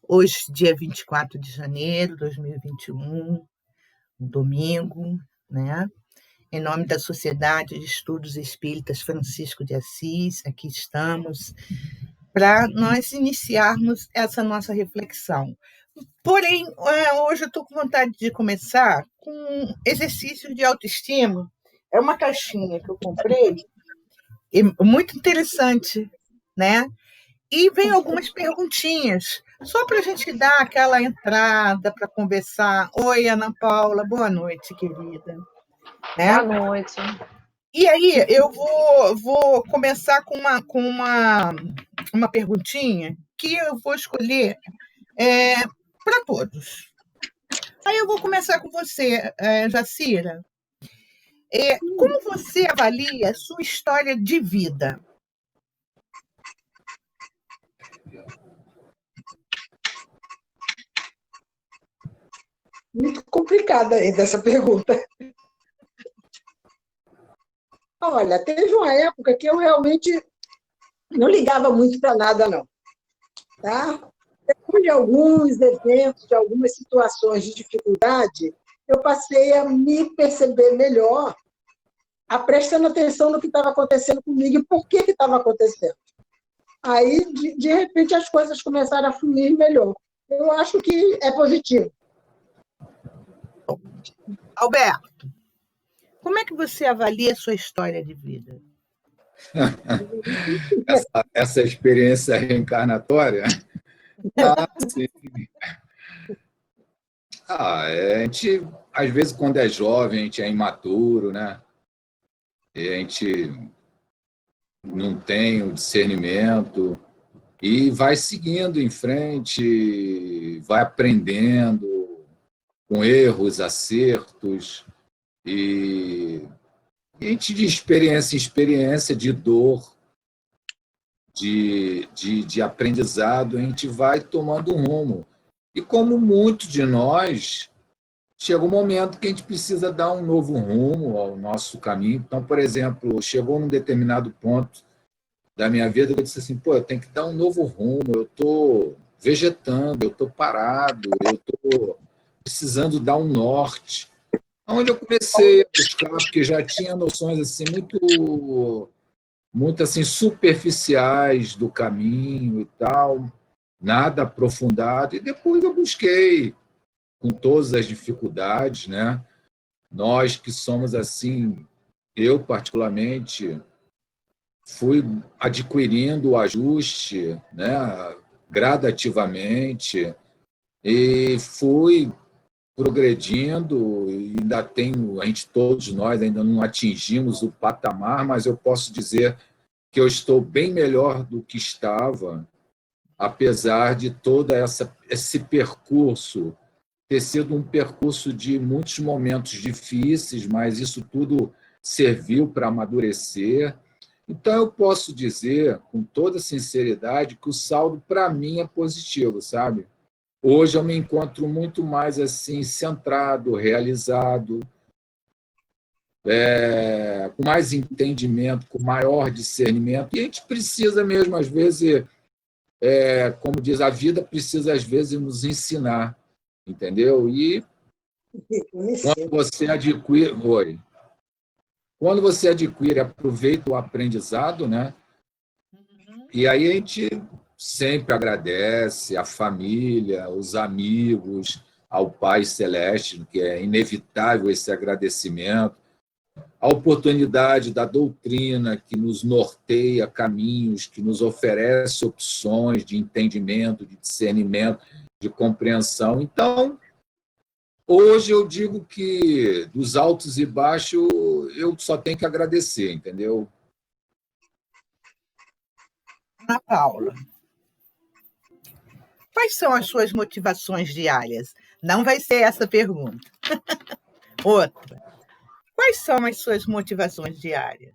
Hoje, dia 24 de janeiro de 2021, um domingo, né? Em nome da Sociedade de Estudos Espíritas Francisco de Assis, aqui estamos para nós iniciarmos essa nossa reflexão. Porém, hoje eu estou com vontade de começar com um exercício de autoestima. É uma caixinha que eu comprei, muito interessante, né? E vem algumas perguntinhas, só para a gente dar aquela entrada para conversar. Oi, Ana Paula, boa noite, querida. Né? Boa noite. E aí, eu vou começar com uma perguntinha que eu vou escolher para todos. Aí eu vou começar com você, Jacira. Como você avalia a sua história de vida? Muito complicada essa pergunta. Olha, teve uma época que eu realmente não ligava muito para nada, não. Tá? Depois de alguns eventos, de algumas situações de dificuldade, eu passei a me perceber melhor, a prestando atenção no que estava acontecendo comigo e por que estava acontecendo. Aí, de repente, as coisas começaram a fluir melhor. Eu acho que é positivo. Alberto, como é que você avalia a sua história de vida? Essa experiência reencarnatória? Sim. A gente, às vezes, quando é jovem, a gente é imaturo, né? E a gente não tem o discernimento e vai seguindo em frente, vai aprendendo com erros, acertos, e a gente, de experiência em experiência, de dor, de aprendizado, a gente vai tomando um rumo. E como muitos de nós, chega um momento que a gente precisa dar um novo rumo ao nosso caminho. Então, por exemplo, chegou num determinado ponto da minha vida, eu disse assim, eu tenho que dar um novo rumo, eu estou vegetando, eu estou parado, eu estou precisando dar um norte. Onde eu comecei a buscar, porque já tinha noções assim muito assim superficiais do caminho e tal, nada aprofundado, e depois eu busquei com todas as dificuldades, né? Nós que somos assim, eu particularmente fui adquirindo o ajuste, né, gradativamente, e fui progredindo, e ainda tenho, todos nós ainda não atingimos o patamar, mas eu posso dizer que eu estou bem melhor do que estava, apesar de todo esse percurso ter sido um percurso de muitos momentos difíceis, mas isso tudo serviu para amadurecer. Então, eu posso dizer, com toda sinceridade, que o saldo, para mim, é positivo, sabe? Hoje eu me encontro muito mais assim centrado, realizado, com mais entendimento, com maior discernimento. E a gente precisa mesmo, às vezes, como diz, a vida precisa, às vezes, nos ensinar, entendeu? E quando você adquire... Quando você adquire, aproveita o aprendizado, né? E aí a gente sempre agradece a família, os amigos, ao Pai Celeste, que é inevitável esse agradecimento, a oportunidade da doutrina que nos norteia caminhos, que nos oferece opções de entendimento, de discernimento, de compreensão. Então, hoje eu digo que dos altos e baixos eu só tenho que agradecer, entendeu? Ana Paula, quais são as suas motivações diárias? Não vai ser essa pergunta. Outra. Quais são as suas motivações diárias?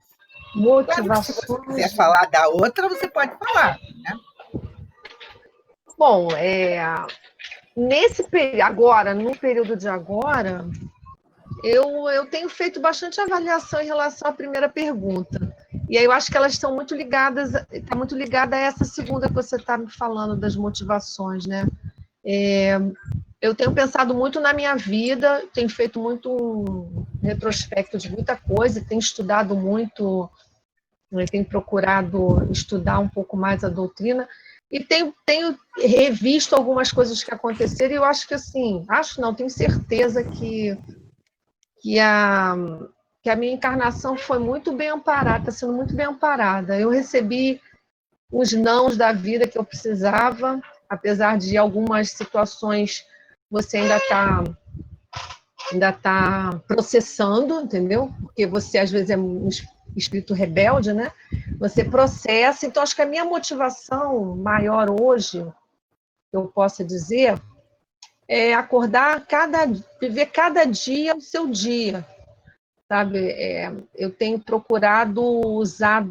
Motivações. Se você quiser falar da outra, você pode falar, né? Bom, no período de agora, eu tenho feito bastante avaliação em relação à primeira pergunta. E aí eu acho que elas estão muito ligadas, está muito ligada a essa segunda que você está me falando, das motivações, né? Eu tenho pensado muito na minha vida, tenho feito muito um retrospecto de muita coisa, tenho estudado muito, tenho procurado estudar um pouco mais a doutrina, e tenho revisto algumas coisas que aconteceram, e eu acho que assim, tenho certeza que a minha encarnação foi muito bem amparada, está sendo muito bem amparada. Eu recebi os nãos da vida que eu precisava, apesar de algumas situações você ainda tá processando, entendeu? Porque você às vezes é um espírito rebelde, né? Você processa. Então acho que a minha motivação maior hoje, eu posso dizer, é acordar viver cada dia o seu dia, sabe? Eu tenho procurado usar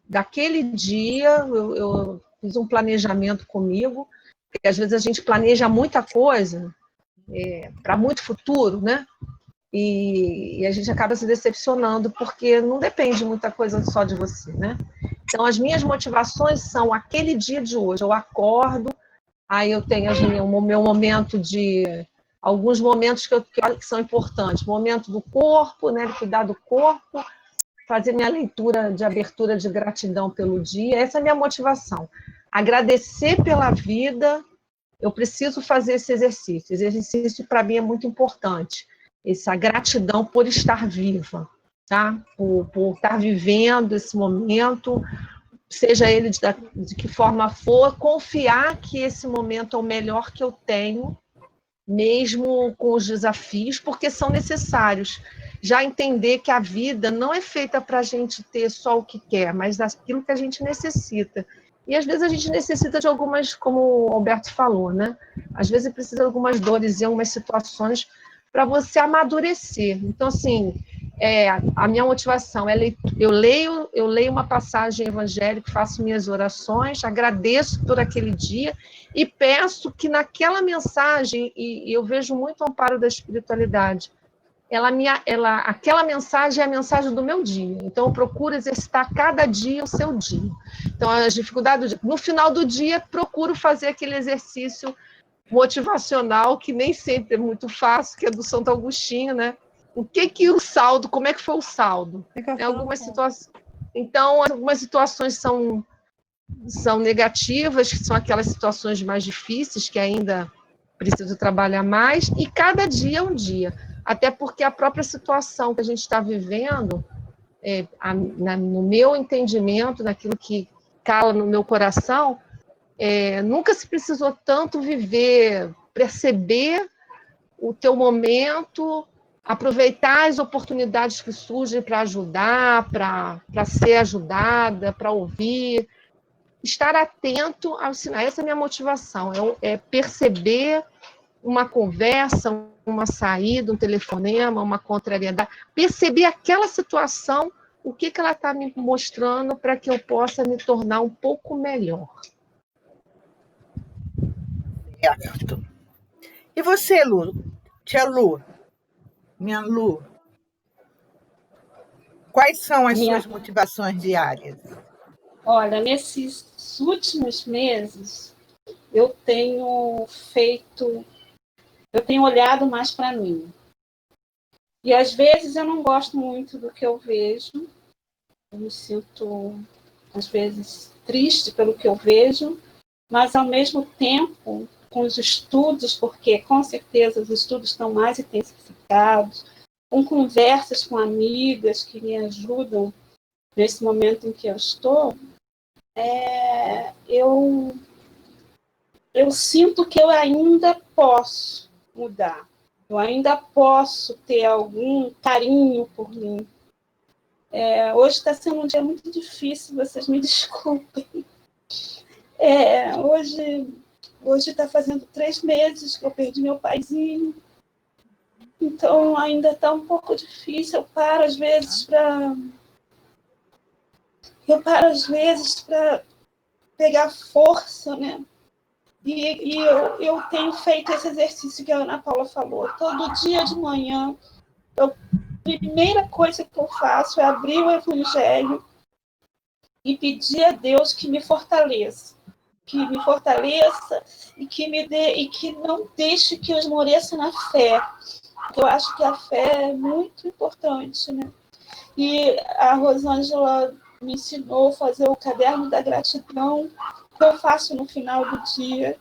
daquele dia, eu fiz um planejamento comigo, porque às vezes a gente planeja muita coisa para muito futuro, né? E a gente acaba se decepcionando, porque não depende muita coisa só de você, né? Então, as minhas motivações são aquele dia de hoje. Eu acordo, aí eu tenho o meu momento alguns momentos que são importantes. Momento do corpo, né? De cuidar do corpo, fazer minha leitura de abertura de gratidão pelo dia. Essa é a minha motivação. Agradecer pela vida. Eu preciso fazer esse exercício. Esse exercício, para mim, é muito importante. Essa gratidão por estar viva, tá? Por estar vivendo esse momento, seja ele de que forma for, confiar que esse momento é o melhor que eu tenho, mesmo com os desafios, porque são necessários. Já entender que a vida não é feita para a gente ter só o que quer, mas aquilo que a gente necessita. E às vezes a gente necessita de algumas, como o Alberto falou, né? Às vezes precisa de algumas dores e algumas situações para você amadurecer. Então, assim, a minha motivação é eu leio uma passagem evangélica, faço minhas orações, agradeço por aquele dia e peço que naquela mensagem, e eu vejo muito amparo da espiritualidade, aquela mensagem é a mensagem do meu dia. Então, eu procuro exercitar cada dia o seu dia. Então, as dificuldades, no final do dia, procuro fazer aquele exercício motivacional, que nem sempre é muito fácil, que é do Santo Agostinho, né? O saldo, como é que foi o saldo? Algumas situações. Então, algumas situações são negativas, que são aquelas situações mais difíceis, que ainda preciso trabalhar mais, e cada dia é um dia. Até porque a própria situação que a gente está vivendo, no meu entendimento, naquilo que cala no meu coração, nunca se precisou tanto viver, perceber o teu momento, aproveitar as oportunidades que surgem para ajudar, para ser ajudada, para ouvir, estar atento aos sinais. Essa é a minha motivação, é perceber uma conversa, uma saída, um telefonema, uma contrariedade, perceber aquela situação, o que ela está me mostrando para que eu possa me tornar um pouco melhor. Certo. E você, Lu? Tia Lu? Minha Lu? Quais são as suas motivações diárias? Olha, nesses últimos meses, eu tenho olhado mais para mim. E às vezes eu não gosto muito do que eu vejo. Eu me sinto, às vezes, triste pelo que eu vejo, mas ao mesmo tempo, com os estudos, porque com certeza os estudos estão mais intensificados, com conversas com amigas que me ajudam nesse momento em que eu estou, eu sinto que eu ainda posso mudar, eu ainda posso ter algum carinho por mim. Hoje está sendo um dia muito difícil, vocês me desculpem. Hoje está fazendo 3 meses que eu perdi meu paizinho, então ainda está um pouco difícil. Eu paro às vezes para pegar força, né? E eu tenho feito esse exercício que a Ana Paula falou. Todo dia de manhã, a primeira coisa que eu faço é abrir o Evangelho e pedir a Deus que me fortaleça. que me fortaleça e que me dê, e que não deixe que eu esmoreça na fé. Eu acho que a fé é muito importante, né? E a Rosângela me ensinou a fazer o caderno da gratidão, que eu faço no final do dia.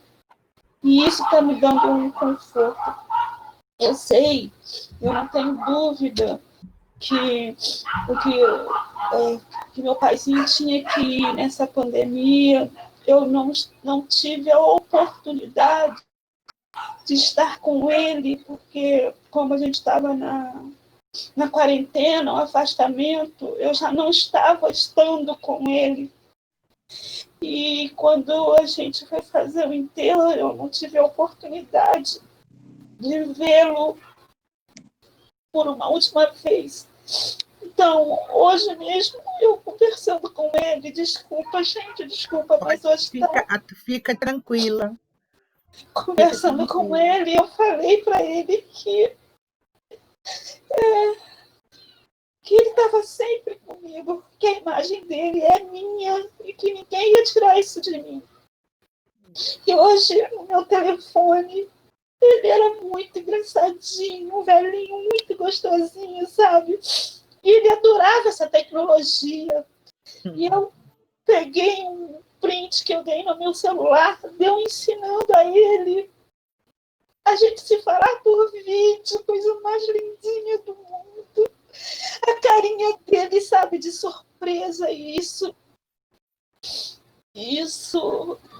E isso está me dando um conforto. Eu sei, eu não tenho dúvida que que meu paizinho tinha que ir nessa pandemia. Eu não tive a oportunidade de estar com ele, porque como a gente estava na quarentena, o afastamento, eu já não estava estando com ele. E quando a gente foi fazer o enterro, eu não tive a oportunidade de vê-lo por uma última vez. Então, hoje mesmo, eu conversando com ele, desculpa, gente, desculpa, mas hoje Fica tranquila. Conversando com ele, eu falei para ele que ele estava sempre comigo, que a imagem dele é minha e que ninguém ia tirar isso de mim. E hoje, no meu telefone, ele era muito engraçadinho, um velhinho muito gostosinho, sabe? E ele adorava essa tecnologia. E eu peguei um print que eu dei no meu celular, deu ensinando a ele a gente se falar por vídeo, coisa mais lindinha do mundo. A carinha dele, sabe, de surpresa, e isso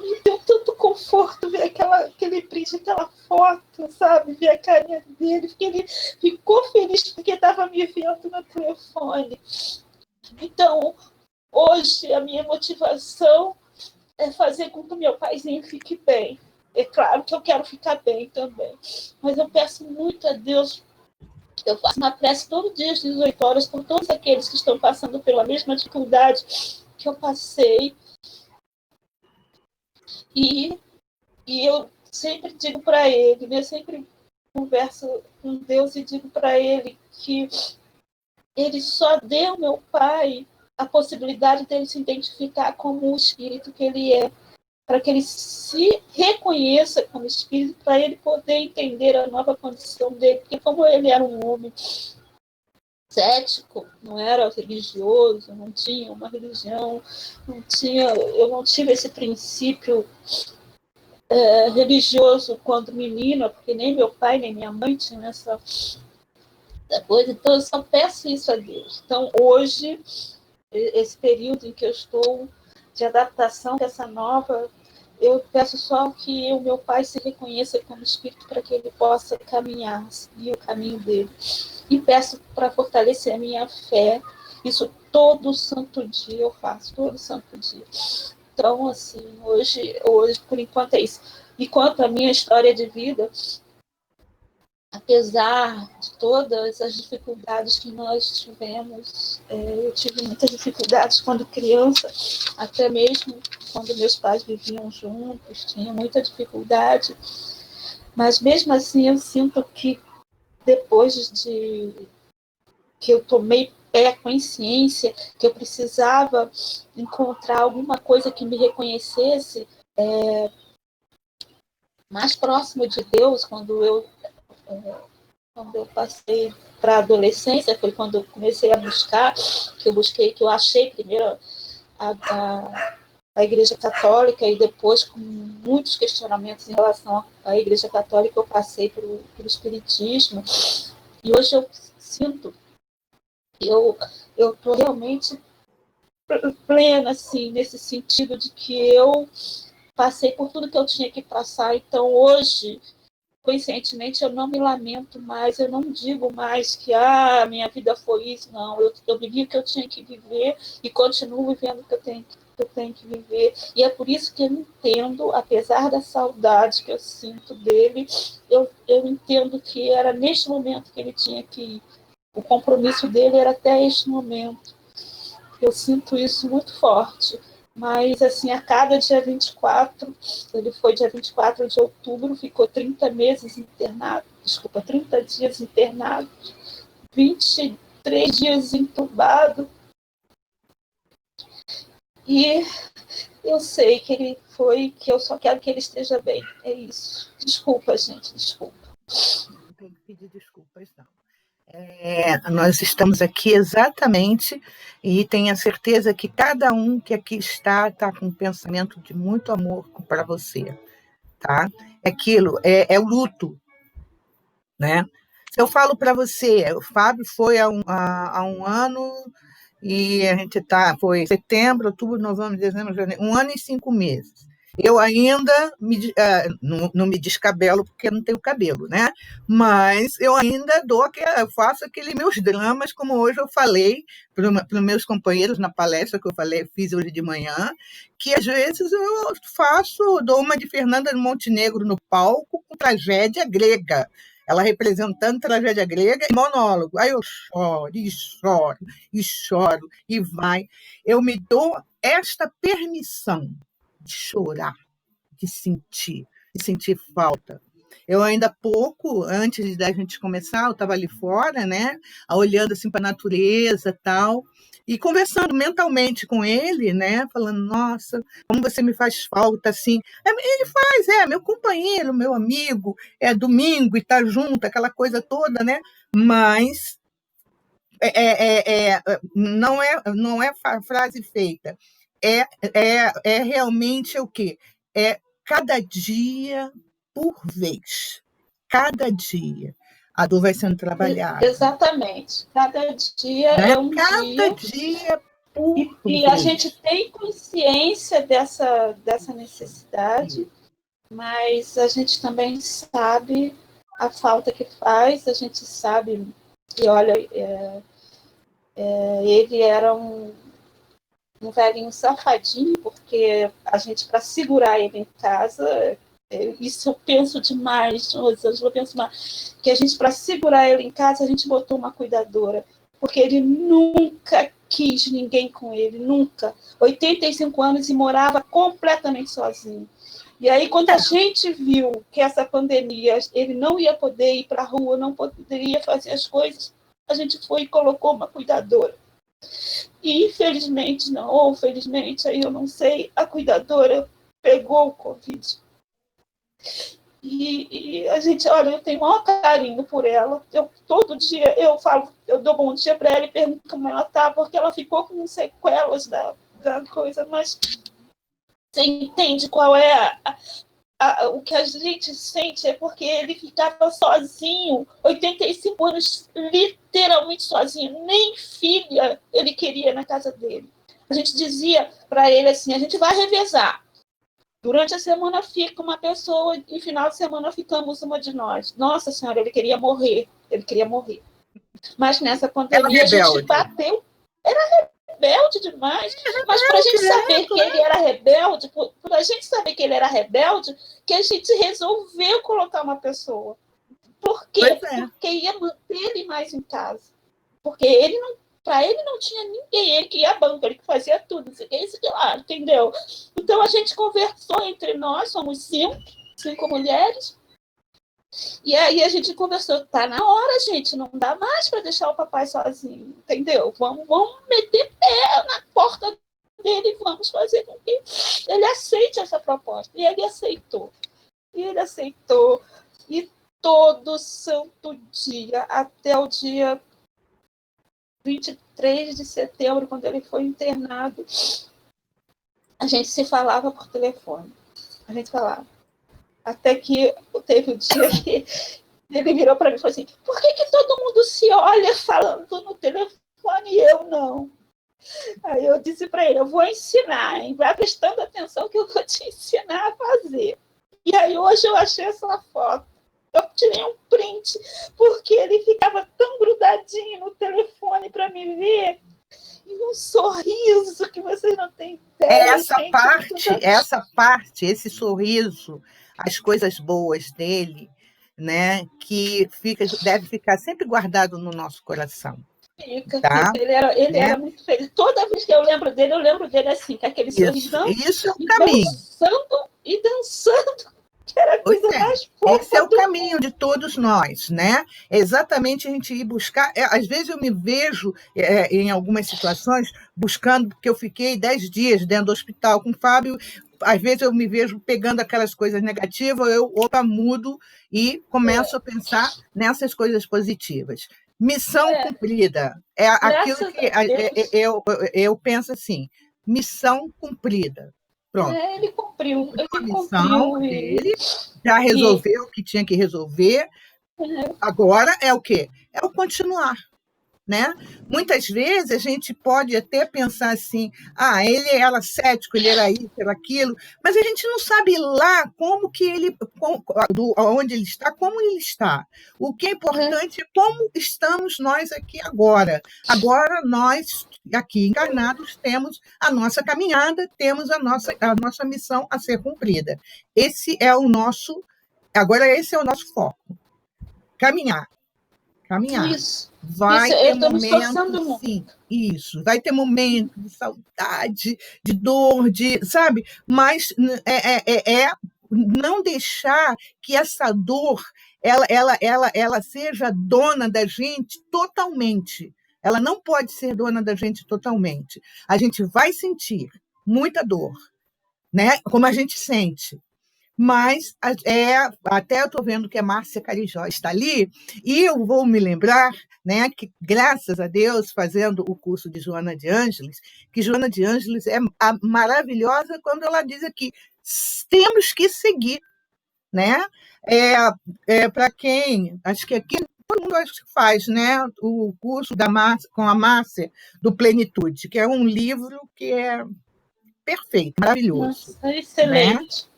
me deu tanto conforto ver aquele print, aquela foto, sabe, ver a carinha dele, porque ele ficou feliz porque estava me vendo no telefone. Então, hoje, a minha motivação é fazer com que o meu paizinho fique bem. É claro que eu quero ficar bem também, mas eu peço muito a Deus. Eu faço uma prece todo dia às 18 horas por todos aqueles que estão passando pela mesma dificuldade que eu passei. E eu sempre digo para ele, né? Eu sempre converso com Deus e digo para ele que ele só deu ao meu pai a possibilidade dele se identificar como o espírito que ele é, para que ele se reconheça como espírito, para ele poder entender a nova condição dele, porque como ele era um homem cético, não era religioso, não tinha uma religião, eu não tive esse princípio religioso quando menina, porque nem meu pai nem minha mãe tinham essa coisa, então eu só peço isso a Deus. Então hoje, esse período em que eu estou de adaptação dessa nova, eu peço só que o meu pai se reconheça como espírito para que ele possa caminhar, seguir o caminho dele. E peço para fortalecer a minha fé. Isso todo santo dia eu faço, todo santo dia. Então, assim, hoje por enquanto é isso. E quanto à minha história de vida, apesar de todas as dificuldades que nós tivemos, eu tive muitas dificuldades quando criança, até mesmo quando meus pais viviam juntos, tinha muita dificuldade, mas mesmo assim eu sinto que depois que eu tomei consciência que eu precisava encontrar alguma coisa que me reconhecesse mais próximo de Deus, quando eu passei para a adolescência, foi quando eu comecei a buscar, que eu achei primeiro a Igreja Católica, e depois, com muitos questionamentos em relação à Igreja Católica, eu passei pelo Espiritismo, e hoje eu sinto que eu estou realmente plena, assim, nesse sentido de que eu passei por tudo que eu tinha que passar. Então, hoje, conscientemente, eu não me lamento mais, eu não digo mais que minha vida foi isso, não. Eu vivi o que eu tinha que viver e continuo vivendo o que eu tenho que viver. E é por isso que eu entendo, apesar da saudade que eu sinto dele, eu entendo que era neste momento que ele tinha que ir. O compromisso dele era até este momento. Eu sinto isso muito forte. Mas, assim, a cada dia 24, ele foi dia 24 de outubro, ficou 30 dias internado, 23 dias entubado. E eu sei que ele foi, que eu só quero que ele esteja bem. É isso. Desculpa, gente, desculpa. Não tem que pedir desculpas, não. Nós estamos aqui exatamente, e tenha certeza que cada um que aqui está com um pensamento de muito amor para você, tá? Aquilo é o luto, né? Se eu falo para você, o Fábio foi há um ano, e a gente foi setembro, outubro, novembro, dezembro, janeiro, 1 ano e 5 meses. Eu ainda não me descabelo porque eu não tenho cabelo, né? Mas eu ainda eu faço aqueles meus dramas, como hoje eu falei para os meus companheiros na palestra que eu fiz hoje de manhã, que às vezes eu dou uma de Fernanda Montenegro no palco com tragédia grega. Ela representando tragédia grega e monólogo. Aí eu choro, e choro, e choro, e vai. Eu me dou esta permissão de chorar, de sentir falta. Eu ainda pouco, antes da gente começar, eu estava ali fora, né, olhando assim para a natureza, tal, e conversando mentalmente com ele, né, falando, nossa, como você me faz falta, assim. Ele faz, meu companheiro, meu amigo, é domingo e está junto, aquela coisa toda, né, mas não é frase feita, é realmente o quê? É cada dia por vez, cada dia a dor vai sendo trabalhada. Exatamente. Cada dia né? é um cada dia por e vez. a gente tem consciência dessa necessidade, mas a gente também sabe a falta que faz, a gente sabe que, olha, ele era um velhinho safadinho, porque a gente, para segurar ele em casa, isso eu penso demais, Rosângela, eu penso demais, que a gente, para segurar ele em casa, a gente botou uma cuidadora, porque ele nunca quis ninguém com ele, nunca. 85 anos e morava completamente sozinho. E aí, quando a gente viu que essa pandemia, ele não ia poder ir para a rua, não poderia fazer as coisas, a gente foi e colocou uma cuidadora. E infelizmente, não, ou felizmente, aí eu não sei, a cuidadora pegou o Covid. E a gente, olha, eu tenho o maior carinho por ela. Todo dia eu dou bom dia para ela e pergunto como ela está, porque ela ficou com sequelas da coisa, mas você entende qual é o que a gente sente? É porque ele ficava sozinho, 85 anos, literalmente sozinho, nem filha ele queria na casa dele. A gente dizia para ele assim, a gente vai revezar. Durante a semana fica uma pessoa, e no final de semana ficamos uma de nós. Nossa Senhora, ele queria morrer. Mas nessa pandemia a gente bateu. Era rebelde demais. Mas para a gente saber que ele era rebelde, para a gente saber que ele era rebelde, que a gente resolveu colocar uma pessoa. Por quê? Porque ia manter ele mais em casa. Porque para ele não tinha ninguém, ele que ia a banco, ele que fazia tudo, isso que lá, entendeu? Então a gente conversou entre nós, somos 5 mulheres, e aí a gente conversou, tá na hora, gente, não dá mais para deixar o papai sozinho, entendeu? Vamos meter pé na porta dele, vamos fazer com que ele aceite essa proposta. E ele aceitou. E todo santo dia, até o dia 23 de setembro, quando ele foi internado, a gente se falava por telefone. A gente falava. Até que teve um dia que ele virou para mim e falou assim, por que todo mundo se olha falando no telefone e eu não? Aí eu disse para ele, eu vou ensinar, hein? Vai prestando atenção que eu vou te ensinar a fazer. E aí hoje eu achei essa foto. Eu tirei um print, porque ele ficava tão grudadinho no telefone para me ver, e um sorriso que vocês não têm ideia. Essa parte, esse sorriso, as coisas boas dele, né, que deve ficar sempre guardado no nosso coração. Tá? Ele era muito feliz. Toda vez que eu lembro dele assim, com aquele sorrisão. Isso é o caminho. E dançando. Era a Pois coisa é, mais fofa esse é o do caminho de todos nós, né? É exatamente a gente ir buscar. Às vezes eu me vejo em algumas situações buscando, porque eu fiquei 10 dias dentro do hospital com o Fábio. Às vezes eu me vejo pegando aquelas coisas negativas, eu mudo e começo a pensar nessas coisas positivas. Missão cumprida é aquilo Graças que a Deus, eu penso assim: missão cumprida. Pronto. ele A missão cumpriu dele, já e resolveu o que tinha que resolver, agora é o quê? É o continuar, né? Muitas vezes a gente pode até pensar assim, ele era cético, ele era isso, era aquilo, mas a gente não sabe lá como que ele, onde ele está, como ele está. O que é importante é como estamos nós aqui agora. Agora nós, aqui encarnados, temos a nossa caminhada, temos a nossa missão a ser cumprida. Esse é o nosso foco. Caminhar. isso Vai eu ter estou me momento, esforçando muito. sim, isso. Vai ter momento de saudade, de dor, sabe? Mas não deixar que essa dor ela seja dona da gente totalmente. Ela não pode ser dona da gente totalmente. A gente vai sentir muita dor, né? Como a gente sente. Mas até eu estou vendo que a Márcia Carijó está ali, e eu vou me lembrar, né, que, graças a Deus, fazendo o curso de Joana de Ângeles, que Joana de Ângeles é maravilhosa quando ela diz aqui, temos que seguir, né? Para quem, acho que aqui todo mundo acho que faz, né, o curso com a Márcia do Plenitude, que é um livro que é perfeito, maravilhoso, Nossa, né? excelente.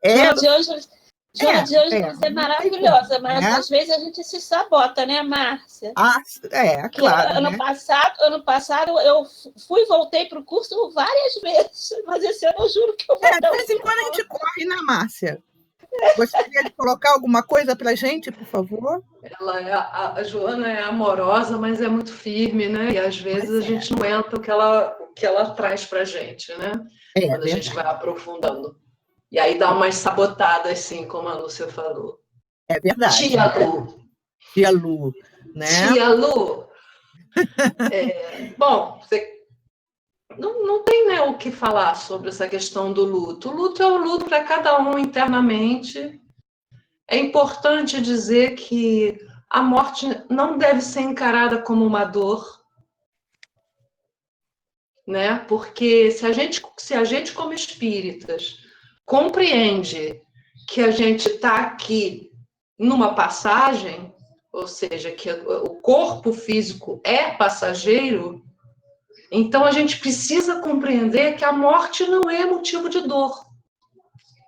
É, Joana de Ângeles é não tem como, maravilhosa, mas né? às vezes a gente se sabota, né, Márcia? Que Claro, né? ano passado eu fui e voltei para o curso várias vezes, mas esse ano eu juro que eu vou De dar vez em quando a gente corre, né, Márcia? Gostaria de colocar alguma coisa para a gente, por favor? A Joana é amorosa, mas é muito firme, né? E às vezes a gente não entra o que ela traz para a gente, né? Quando a gente vai aprofundando. E aí dá umas sabotadas, assim, como a Lúcia falou. É verdade. Tia Lu. Tia Lu, né? Tia Lu. Bom, não tem, né, o que falar sobre essa questão do luto. O luto é o luto para cada um internamente. É importante dizer que a morte não deve ser encarada como uma dor, né? Porque se a gente como espíritas compreende que a gente está aqui numa passagem, ou seja, que o corpo físico é passageiro, então a gente precisa compreender que a morte não é motivo de dor,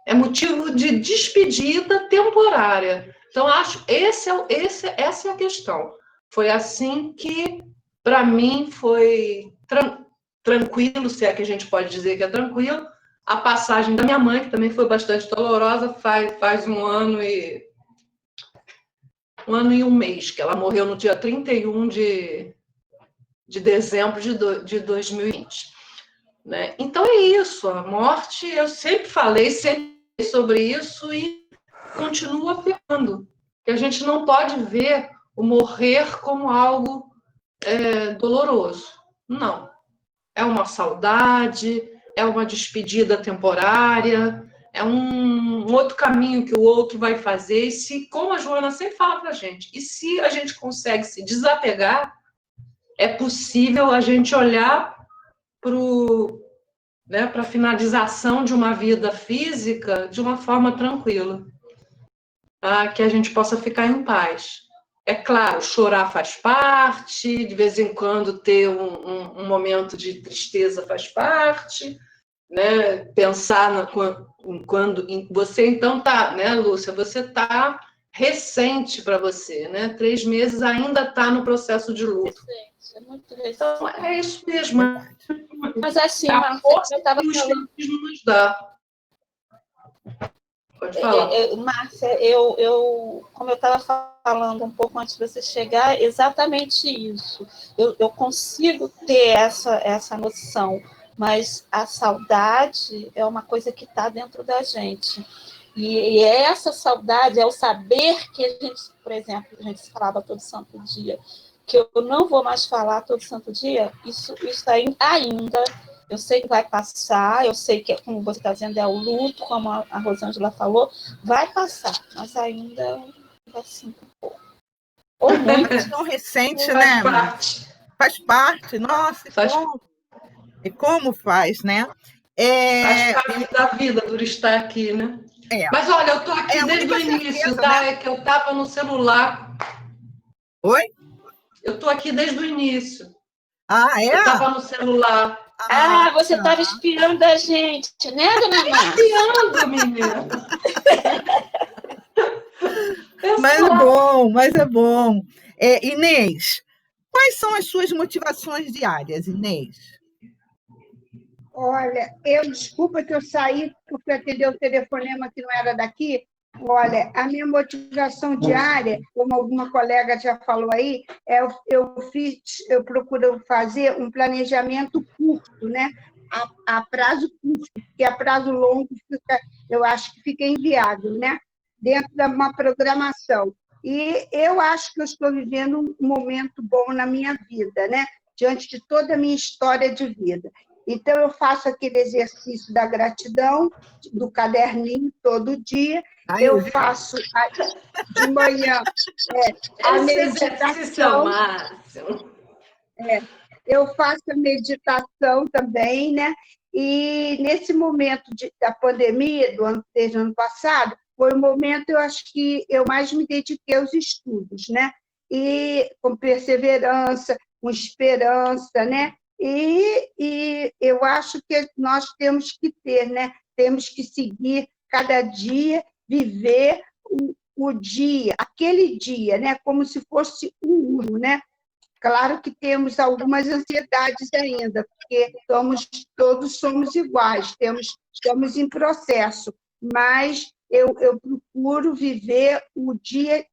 é motivo de despedida temporária. Então, acho essa é a questão. Foi assim que, para mim, foi tranquilo, se é que a gente pode dizer que é tranquilo, a passagem da minha mãe, que também foi bastante dolorosa, faz um ano e um mês, que ela morreu no dia 31 de dezembro de 2020. Né? Então é isso, a morte, eu sempre falei sobre isso e continuo afirmando que a gente não pode ver o morrer como algo doloroso. Não. É uma saudade, é uma despedida temporária, é um outro caminho que o outro vai fazer. E se, como a Joana sempre fala para a gente, e se a gente consegue se desapegar, é possível a gente olhar para a finalização de uma vida física de uma forma tranquila, tá? Que a gente possa ficar em paz. É claro, chorar faz parte, de vez em quando ter um momento de tristeza faz parte, né? Pensar quando você então tá, né, Lúcia? Você tá recente para você, né? 3 meses ainda está no processo de luto. É muito recente. Então é isso mesmo. Mas assim, a força que o espiritismo nos dá. Pode falar. Márcia, como eu estava falando um pouco antes de você chegar, exatamente isso. Eu consigo ter essa noção, mas a saudade é uma coisa que está dentro da gente. E essa saudade é o saber que a gente, por exemplo, a gente falava todo santo dia, que eu não vou mais falar todo santo dia, isso ainda, eu sei que vai passar, eu sei que, como você está dizendo, é o luto, como a Rosângela falou, vai passar, mas ainda assim, um pouco. Ou muito. É tão recente, Faz né? parte. Faz parte, nossa, e como faz, né? Faz parte da vida por estar aqui, né? É. Mas olha, eu estou aqui É a desde o única início, certeza, tá? né? É que eu estava no celular. Oi? Eu estou aqui desde o início. Ah, é? Eu estava no celular. Ah, você estava espiando a gente, né, dona Márcia? Espiando, menina. Mas é bom. Inês, quais são as suas motivações diárias, Inês? Olha, desculpa que eu saí porque atender o telefonema que não era daqui. Olha, a minha motivação diária, como alguma colega já falou aí, eu procuro fazer um planejamento curto, né? A prazo curto, porque a prazo longo eu acho que fica inviável, né? Dentro de uma programação. E eu acho que eu estou vivendo um momento bom na minha vida, né? Diante de toda a minha história de vida. Então, eu faço aquele exercício da gratidão, do caderninho, todo dia. Eu faço de manhã a meditação. Eu faço a meditação também, né? E nesse momento da pandemia, desde o ano passado, foi o momento, eu acho que eu mais me dediquei aos estudos, né? E com perseverança, com esperança, né? E eu acho que nós temos que ter, né? Temos que seguir cada dia, viver o dia, aquele dia, né? Como se fosse um único, né? Claro que temos algumas ansiedades ainda, porque todos somos iguais, estamos em processo, mas eu procuro viver um dia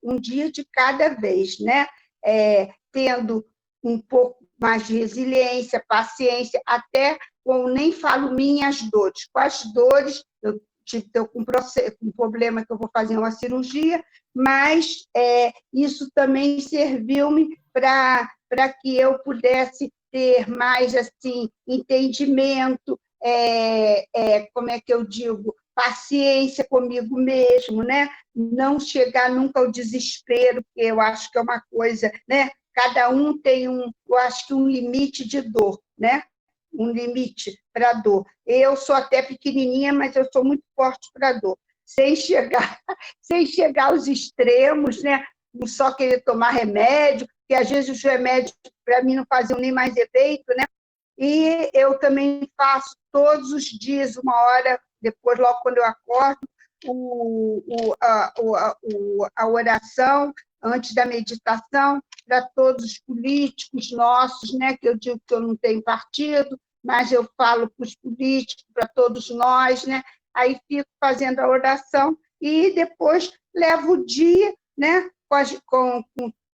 de cada vez, né? Tendo um pouco mais de resiliência, paciência, até nem falo minhas dores. Com as dores, eu estou com um problema que eu vou fazer uma cirurgia, mas isso também serviu-me para que eu pudesse ter mais assim entendimento, como é que eu digo, paciência comigo mesmo, né? Não chegar nunca ao desespero, porque eu acho que é uma coisa, né? Cada um tem eu acho que um limite de dor, né? Um limite para dor. Eu sou até pequenininha, mas eu sou muito forte para dor, sem chegar aos extremos, né? Só querer tomar remédio, que às vezes os remédios para mim não faziam nem mais efeito, né? E eu também faço todos os dias, uma hora depois, logo quando eu acordo, a oração antes da meditação para todos os políticos nossos, né? Que eu digo que eu não tenho partido, mas eu falo para os políticos, para todos nós, né? Aí fico fazendo a oração e depois levo o dia, né?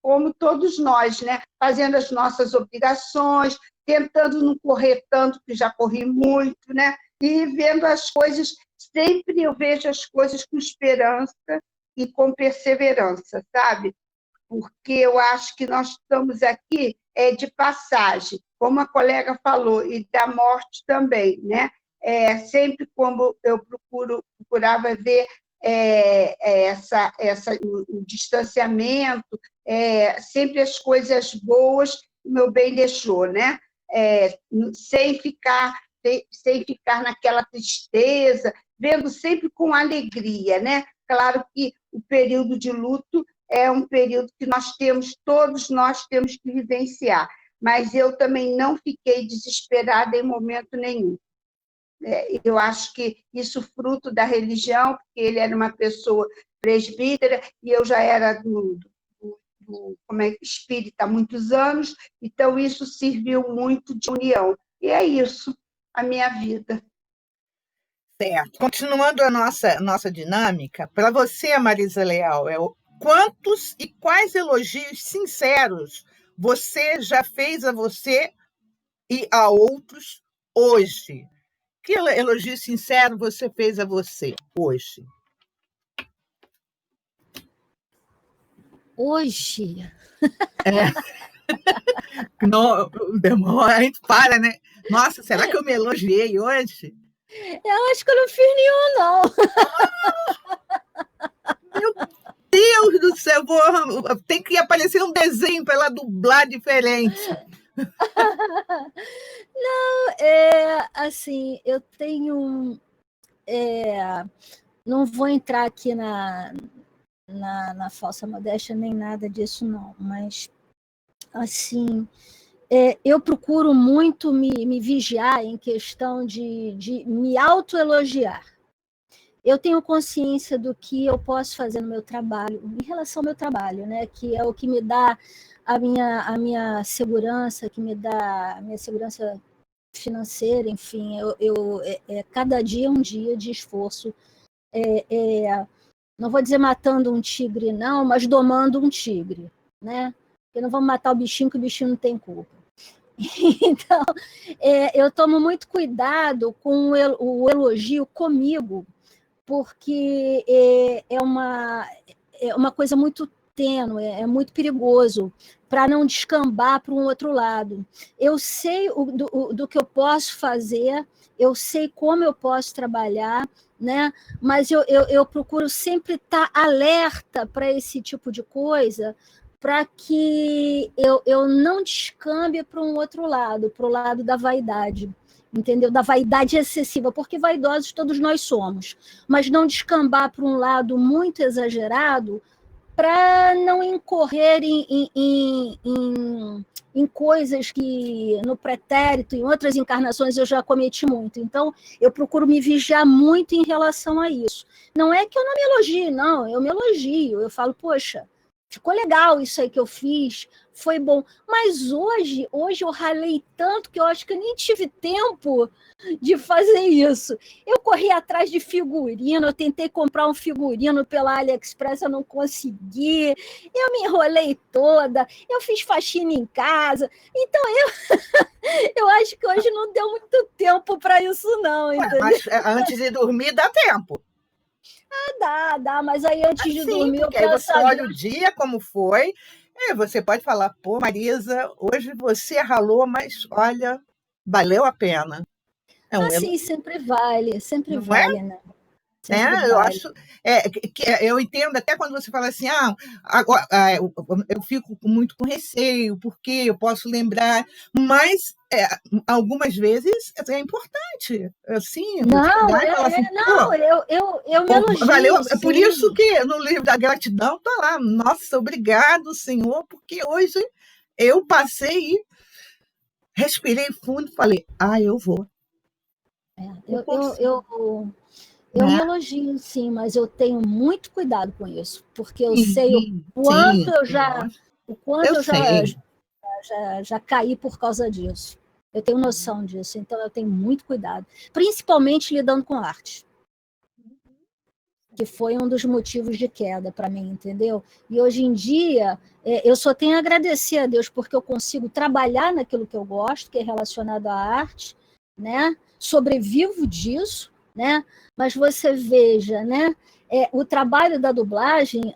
Como todos nós, né? Fazendo as nossas obrigações, tentando não correr tanto, que já corri muito, né? E vendo as coisas, sempre eu vejo as coisas com esperança e com perseverança, sabe? Porque eu acho que nós estamos aqui de passagem, como a colega falou, e da morte também, né? Sempre como eu procurava ver o distanciamento, sempre as coisas boas que meu bem deixou, né? Sem ficar naquela tristeza, vendo sempre com alegria, né? Claro que o período de luto é um período que todos nós temos que vivenciar, mas eu também não fiquei desesperada em momento nenhum. Eu acho que isso fruto da religião, porque ele era uma pessoa presbítera e eu já era espírita há muitos anos, então isso serviu muito de união. E é isso, a minha vida. Certo. Continuando a nossa dinâmica, para você, Marisa Leal, quantos e quais elogios sinceros você já fez a você e a outros hoje? Que elogio sincero você fez a você hoje? Hoje, Não, demora, a gente para, né? Nossa, será que eu me elogiei hoje? eu acho que eu não fiz nenhum, não. Meu Deus do céu, tem que aparecer um desenho para ela dublar diferente. Assim, eu tenho... não vou entrar aqui na falsa modéstia nem nada disso, não. Mas, assim, eu procuro muito me vigiar em questão de me autoelogiar. Eu tenho consciência do que eu posso fazer no meu trabalho, em relação ao meu trabalho, né? Que é o que me dá a minha segurança, que me dá a minha segurança financeira, enfim. Cada dia é um dia de esforço. Não vou dizer matando um tigre, não, mas domando um tigre, né? Porque não vamos matar o bichinho, que o bichinho não tem culpa. Então, eu tomo muito cuidado com o elogio comigo, porque é uma coisa muito tênue, é muito perigoso, para não descambar para um outro lado. Eu sei do que eu posso fazer, eu sei como eu posso trabalhar, né? Mas eu procuro sempre estar alerta para esse tipo de coisa, para que eu não descambe para um outro lado, para o lado da vaidade, entendeu? Da vaidade excessiva, porque vaidosos todos nós somos, mas não descambar para um lado muito exagerado, para não incorrer em coisas que no pretérito, em outras encarnações, eu já cometi muito. Então, eu procuro me vigiar muito em relação a isso. Não é que eu não me elogie, não, eu me elogio, eu falo, poxa, ficou legal isso aí que eu fiz, foi bom. Mas hoje eu ralei tanto que eu acho que eu nem tive tempo de fazer isso. Eu corri atrás de figurino, eu tentei comprar um figurino pela AliExpress, eu não consegui, eu me enrolei toda, eu fiz faxina em casa. Então, eu acho que hoje não deu muito tempo para isso, não, entendeu? Mas antes de dormir dá tempo. Dá, mas aí antes de Sim, dormir eu porque aí você penso, olha o dia como foi, e você pode falar, pô, Marisa, hoje você ralou, mas olha, valeu a pena. É um sim, sempre vale, não é? né? Né? Sempre Eu vale. acho, eu entendo até quando você fala assim, agora, eu fico muito com receio, porque eu posso lembrar, mas algumas vezes é importante, assim, Não, chegar e falar assim, não, eu me pô, valeu. elogio, É por isso sim. que no livro da gratidão está lá, nossa, obrigado, Senhor, porque hoje eu passei e respirei fundo e falei, eu vou. Eu consigo, me né? elogio, sim, mas eu tenho muito cuidado com isso, porque eu sei o Sim, quanto nossa, o quanto eu eu sei. já caí por causa disso. Eu tenho noção disso, então eu tenho muito cuidado, principalmente lidando com arte, que foi um dos motivos de queda para mim, entendeu? E hoje em dia, eu só tenho a agradecer a Deus porque eu consigo trabalhar naquilo que eu gosto, que é relacionado à arte, né? Sobrevivo disso, né? Mas você veja, né? O trabalho da dublagem,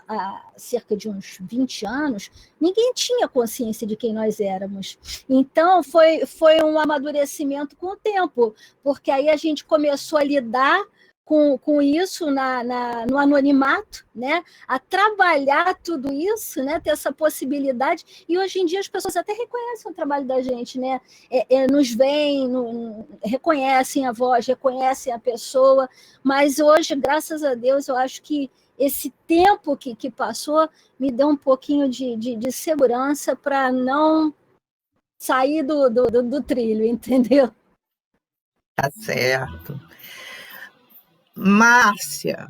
há cerca de uns 20 anos, ninguém tinha consciência de quem nós éramos. Então, foi um amadurecimento com o tempo, porque aí a gente começou a lidar com isso no anonimato, né? A trabalhar tudo isso, né? Ter essa possibilidade. E hoje em dia as pessoas até reconhecem o trabalho da gente, né? Nos veem, reconhecem a voz, reconhecem a pessoa, mas hoje, graças a Deus, eu acho que esse tempo que passou me deu um pouquinho de segurança para não sair do trilho, entendeu? Tá certo. Márcia.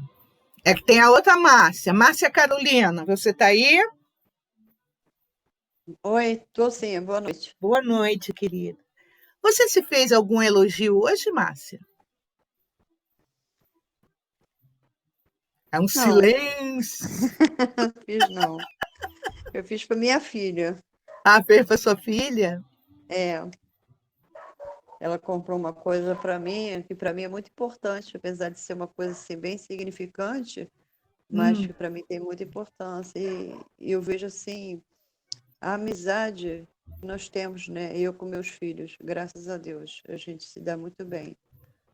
É que tem a outra Márcia. Márcia Carolina, você está aí? Oi, estou sim, boa noite. Boa noite, querida. Você se fez algum elogio hoje, Márcia? É um Não, silêncio. não fiz não. Eu fiz para minha filha. Fez para sua filha? Ela comprou uma coisa para mim, que para mim é muito importante, apesar de ser uma coisa assim, bem significante, mas que para mim tem muita importância. E eu vejo assim, a amizade que nós temos, né? Eu com meus filhos, graças a Deus, a gente se dá muito bem.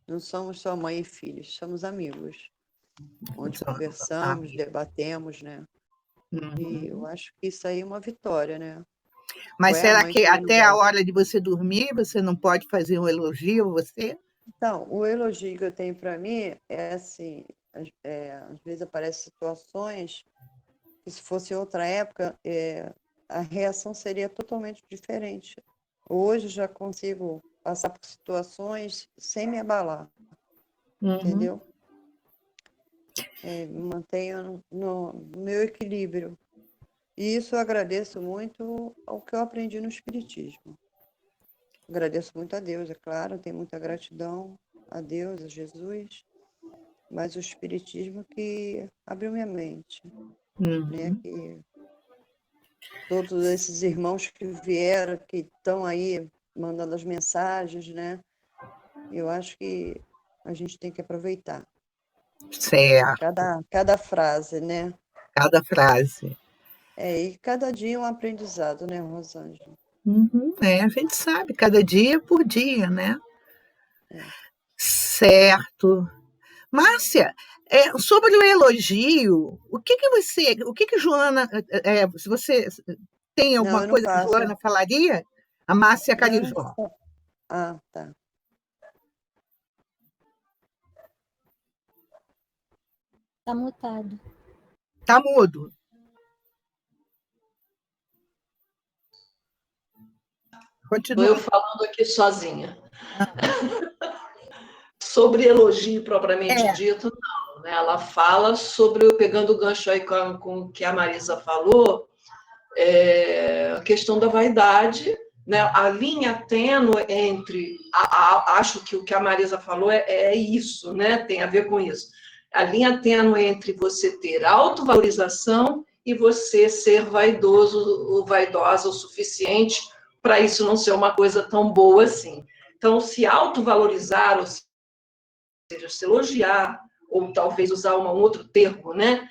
Não somos só mãe e filhos, somos amigos, onde conversamos, debatemos, né? E eu acho que isso aí é uma vitória, né? Mas Qual é a será mãe que que não até a gosta? hora de você dormir você não pode fazer um elogio a você? Então, o elogio que eu tenho para mim é assim, às vezes aparecem situações que se fosse outra época, a reação seria totalmente diferente. Hoje já consigo passar por situações sem me abalar, entendeu? Me mantenho no meu equilíbrio. E isso eu agradeço muito ao que eu aprendi no Espiritismo. Agradeço muito a Deus, é claro, tenho muita gratidão a Deus, a Jesus, mas o Espiritismo que abriu minha mente, né? Que todos esses irmãos que vieram, que estão aí mandando as mensagens, né? Eu acho que a gente tem que aproveitar Certo, cada frase, né? cada frase. E cada dia é um aprendizado, né, Rosângela? A gente sabe, cada dia por dia, né? É. Certo. Márcia, sobre o elogio, o que Joana, se você tem Não, alguma eu não coisa que faço. Joana falaria? A Márcia Não, eu não Carijó. faço. Ah, tá. Está mutado. Tá mudo. Estou eu Continua. falando aqui sozinha. Sobre elogio propriamente É. dito, não. Né? Ela fala sobre, pegando o gancho aí com o que a Marisa falou, a questão da vaidade, né? A linha tênue entre, acho que o que a Marisa falou é isso, né? Tem a ver com isso. A linha tênue entre você ter autovalorização e você ser vaidoso ou vaidosa o suficiente para isso não ser uma coisa tão boa assim. Então, se autovalorizar, ou seja, se elogiar, ou talvez usar um outro termo, né?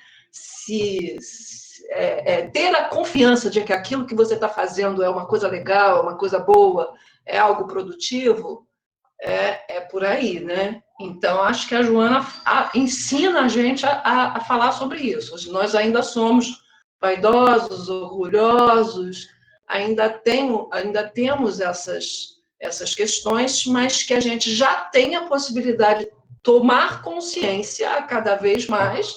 Ter a confiança de que aquilo que você está fazendo é uma coisa legal, é uma coisa boa, é algo produtivo, é por aí, né? Então, acho que a Joana ensina a gente a falar sobre isso. Nós ainda somos vaidosos, orgulhosos, ainda temos essas questões, mas que a gente já tem a possibilidade de tomar consciência cada vez mais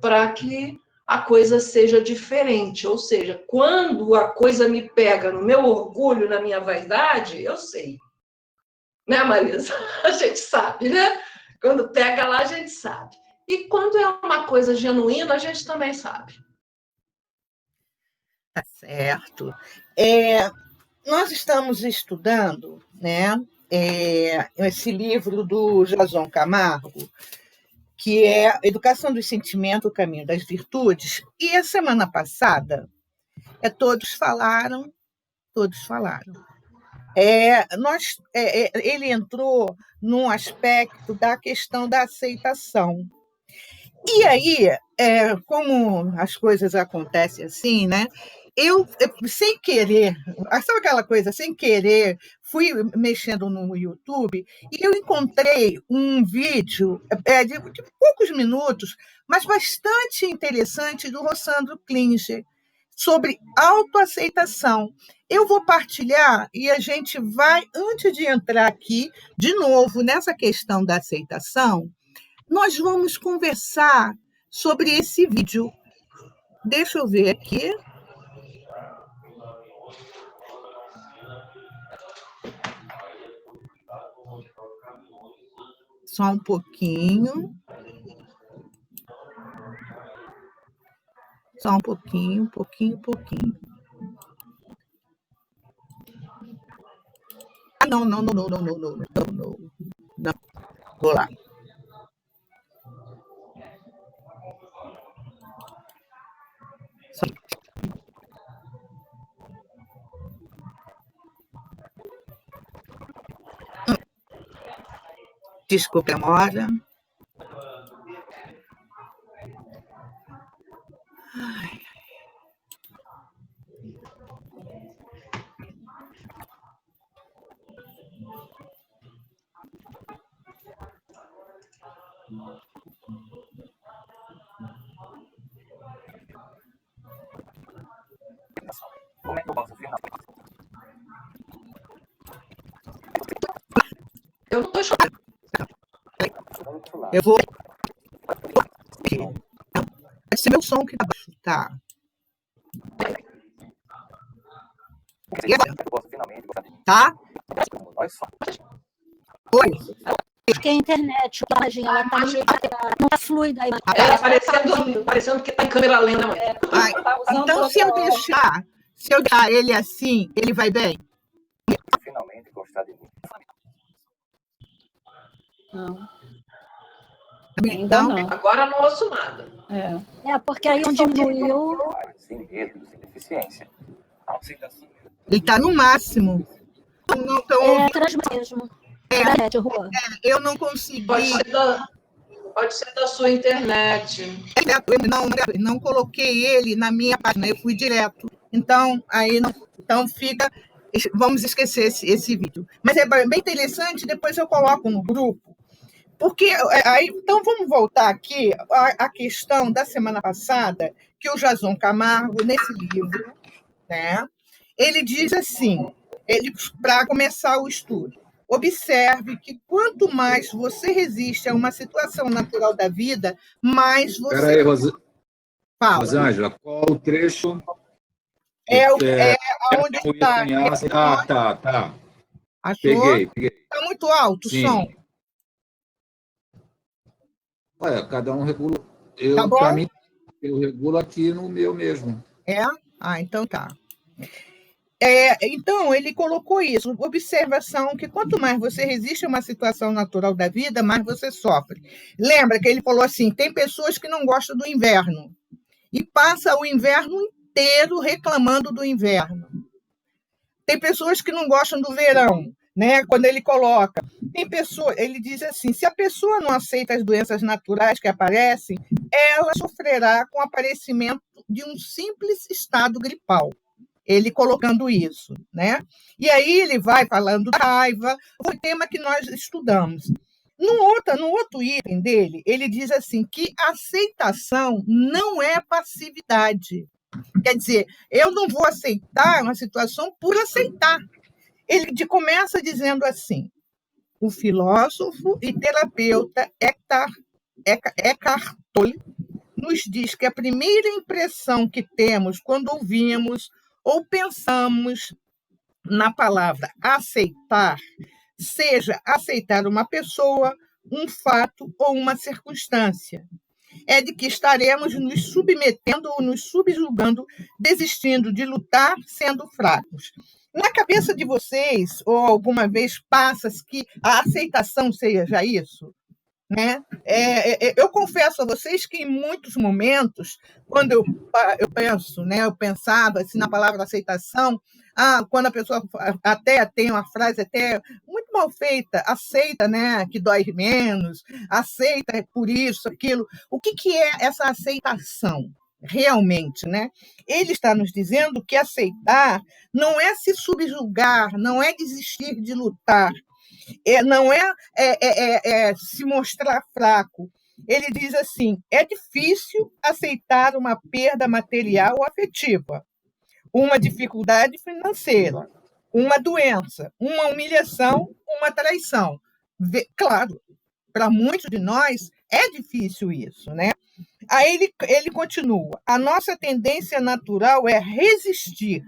para que a coisa seja diferente. Ou seja, quando a coisa me pega no meu orgulho, na minha vaidade, eu sei. Né, Marisa? A gente sabe, né? Quando pega lá, a gente sabe. E quando é uma coisa genuína, a gente também sabe. Tá certo. Nós estamos estudando, né, esse livro do Jason Camargo, que é Educação dos Sentimentos, o Caminho das Virtudes, e a semana passada todos falaram. Ele entrou num aspecto da questão da aceitação. E aí, como as coisas acontecem assim, né? Eu, sem querer, sabe aquela coisa, sem querer, fui mexendo no YouTube e eu encontrei um vídeo de poucos minutos, mas bastante interessante, do Rossandro Klinger, sobre autoaceitação. Eu vou partilhar e a gente vai, antes de entrar aqui, de novo, nessa questão da aceitação, nós vamos conversar sobre esse vídeo. Deixa eu ver aqui. Só um pouquinho. Só um pouquinho. Ah, não. Não. Vou lá. Desculpe a demora. Como é que eu posso final? Eu não estou escutando. Eu vou. Pode ser meu som que tá baixo. Tá. Tá? Oi. Acho que a internet, a imagem, ela tá não tá fluida. Ela parecendo que está em câmera lenta. Então, se eu deixar ele assim, ele vai bem? Finalmente gostar de mim. Não. Então, Ainda não. Agora não ouço nada. Porque aí diminuiu. Sem medo, sem deficiência. A aceitação. Ele está no máximo. Não estão ouvindo. Transmissão mesmo. Rua. Eu não consegui. Pode ser da sua internet. Eu não coloquei ele na minha página, eu fui direto. Então, aí não. Então fica. Vamos esquecer esse vídeo. Mas é bem interessante, depois eu coloco no grupo. Porque aí, então vamos voltar aqui à questão da semana passada, que o Jason Camargo, nesse livro, né, ele diz assim, para começar o estudo, observe que quanto mais você resiste a uma situação natural da vida, mais você... Espera aí, Rosângela, qual o trecho? Onde está... Tá. Achou? Peguei. Está muito alto o som. Olha, cada um regula. Tá bom? Para mim, eu regulo aqui no meu mesmo. Então tá. Então, ele colocou isso, observação, que quanto mais você resiste a uma situação natural da vida, mais você sofre. Lembra que ele falou assim, tem pessoas que não gostam do inverno e passa o inverno inteiro reclamando do inverno. Tem pessoas que não gostam do verão, né? Quando ele coloca. Ele diz assim, se a pessoa não aceita as doenças naturais que aparecem, ela sofrerá com o aparecimento de um simples estado gripal. Ele colocando isso, né? E aí ele vai falando da raiva, foi o tema que nós estudamos. No outro item dele, ele diz assim que aceitação não é passividade. Quer dizer, eu não vou aceitar uma situação por aceitar. Ele começa dizendo assim, o filósofo e terapeuta Eckhart Tolle nos diz que a primeira impressão que temos quando ouvimos ou pensamos na palavra aceitar, seja aceitar uma pessoa, um fato ou uma circunstância, é de que estaremos nos submetendo ou nos subjugando, desistindo de lutar, sendo fracos. Na cabeça de vocês, ou alguma vez passa que a aceitação seja isso? Né? Eu confesso a vocês que em muitos momentos, quando eu penso, né, eu pensava assim, na palavra aceitação, quando a pessoa até tem uma frase até muito mal feita, aceita, né, que dói menos, aceita por isso, aquilo. O que é essa aceitação? Realmente, né? Ele está nos dizendo que aceitar não é se subjugar, não é desistir de lutar, não é se mostrar fraco. Ele diz assim, é difícil aceitar uma perda material ou afetiva, uma dificuldade financeira, uma doença, uma humilhação, uma traição. Claro, para muitos de nós é difícil isso, né? Aí ele continua, a nossa tendência natural é resistir,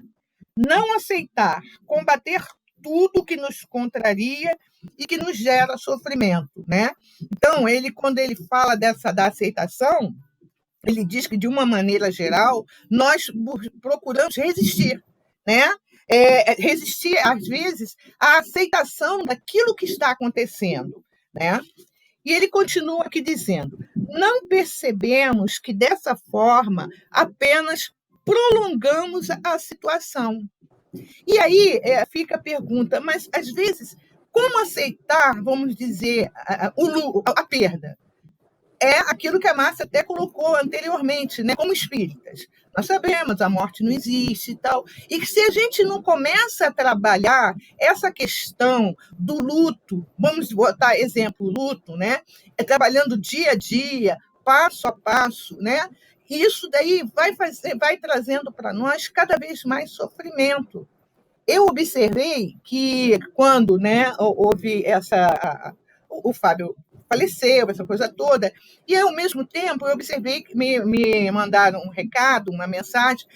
não aceitar, combater tudo que nos contraria e que nos gera sofrimento, né? Então, quando ele fala da aceitação, ele diz que, de uma maneira geral, nós procuramos resistir, né? Resistir, às vezes, à aceitação daquilo que está acontecendo, né? E ele continua aqui dizendo, não percebemos que, dessa forma, apenas prolongamos a situação. E aí fica a pergunta, mas, às vezes, como aceitar, vamos dizer, a perda? é aquilo que a Márcia até colocou anteriormente, né? Como espíritas. Nós sabemos, a morte não existe e tal. E que se a gente não começa a trabalhar essa questão do luto, vamos botar exemplo, luto, né? Trabalhando dia a dia, passo a passo, né? Isso daí vai trazendo para nós cada vez mais sofrimento. Eu observei que quando, né, houve o Fábio faleceu, essa coisa toda, e ao mesmo tempo eu observei que me mandaram um recado, uma mensagem: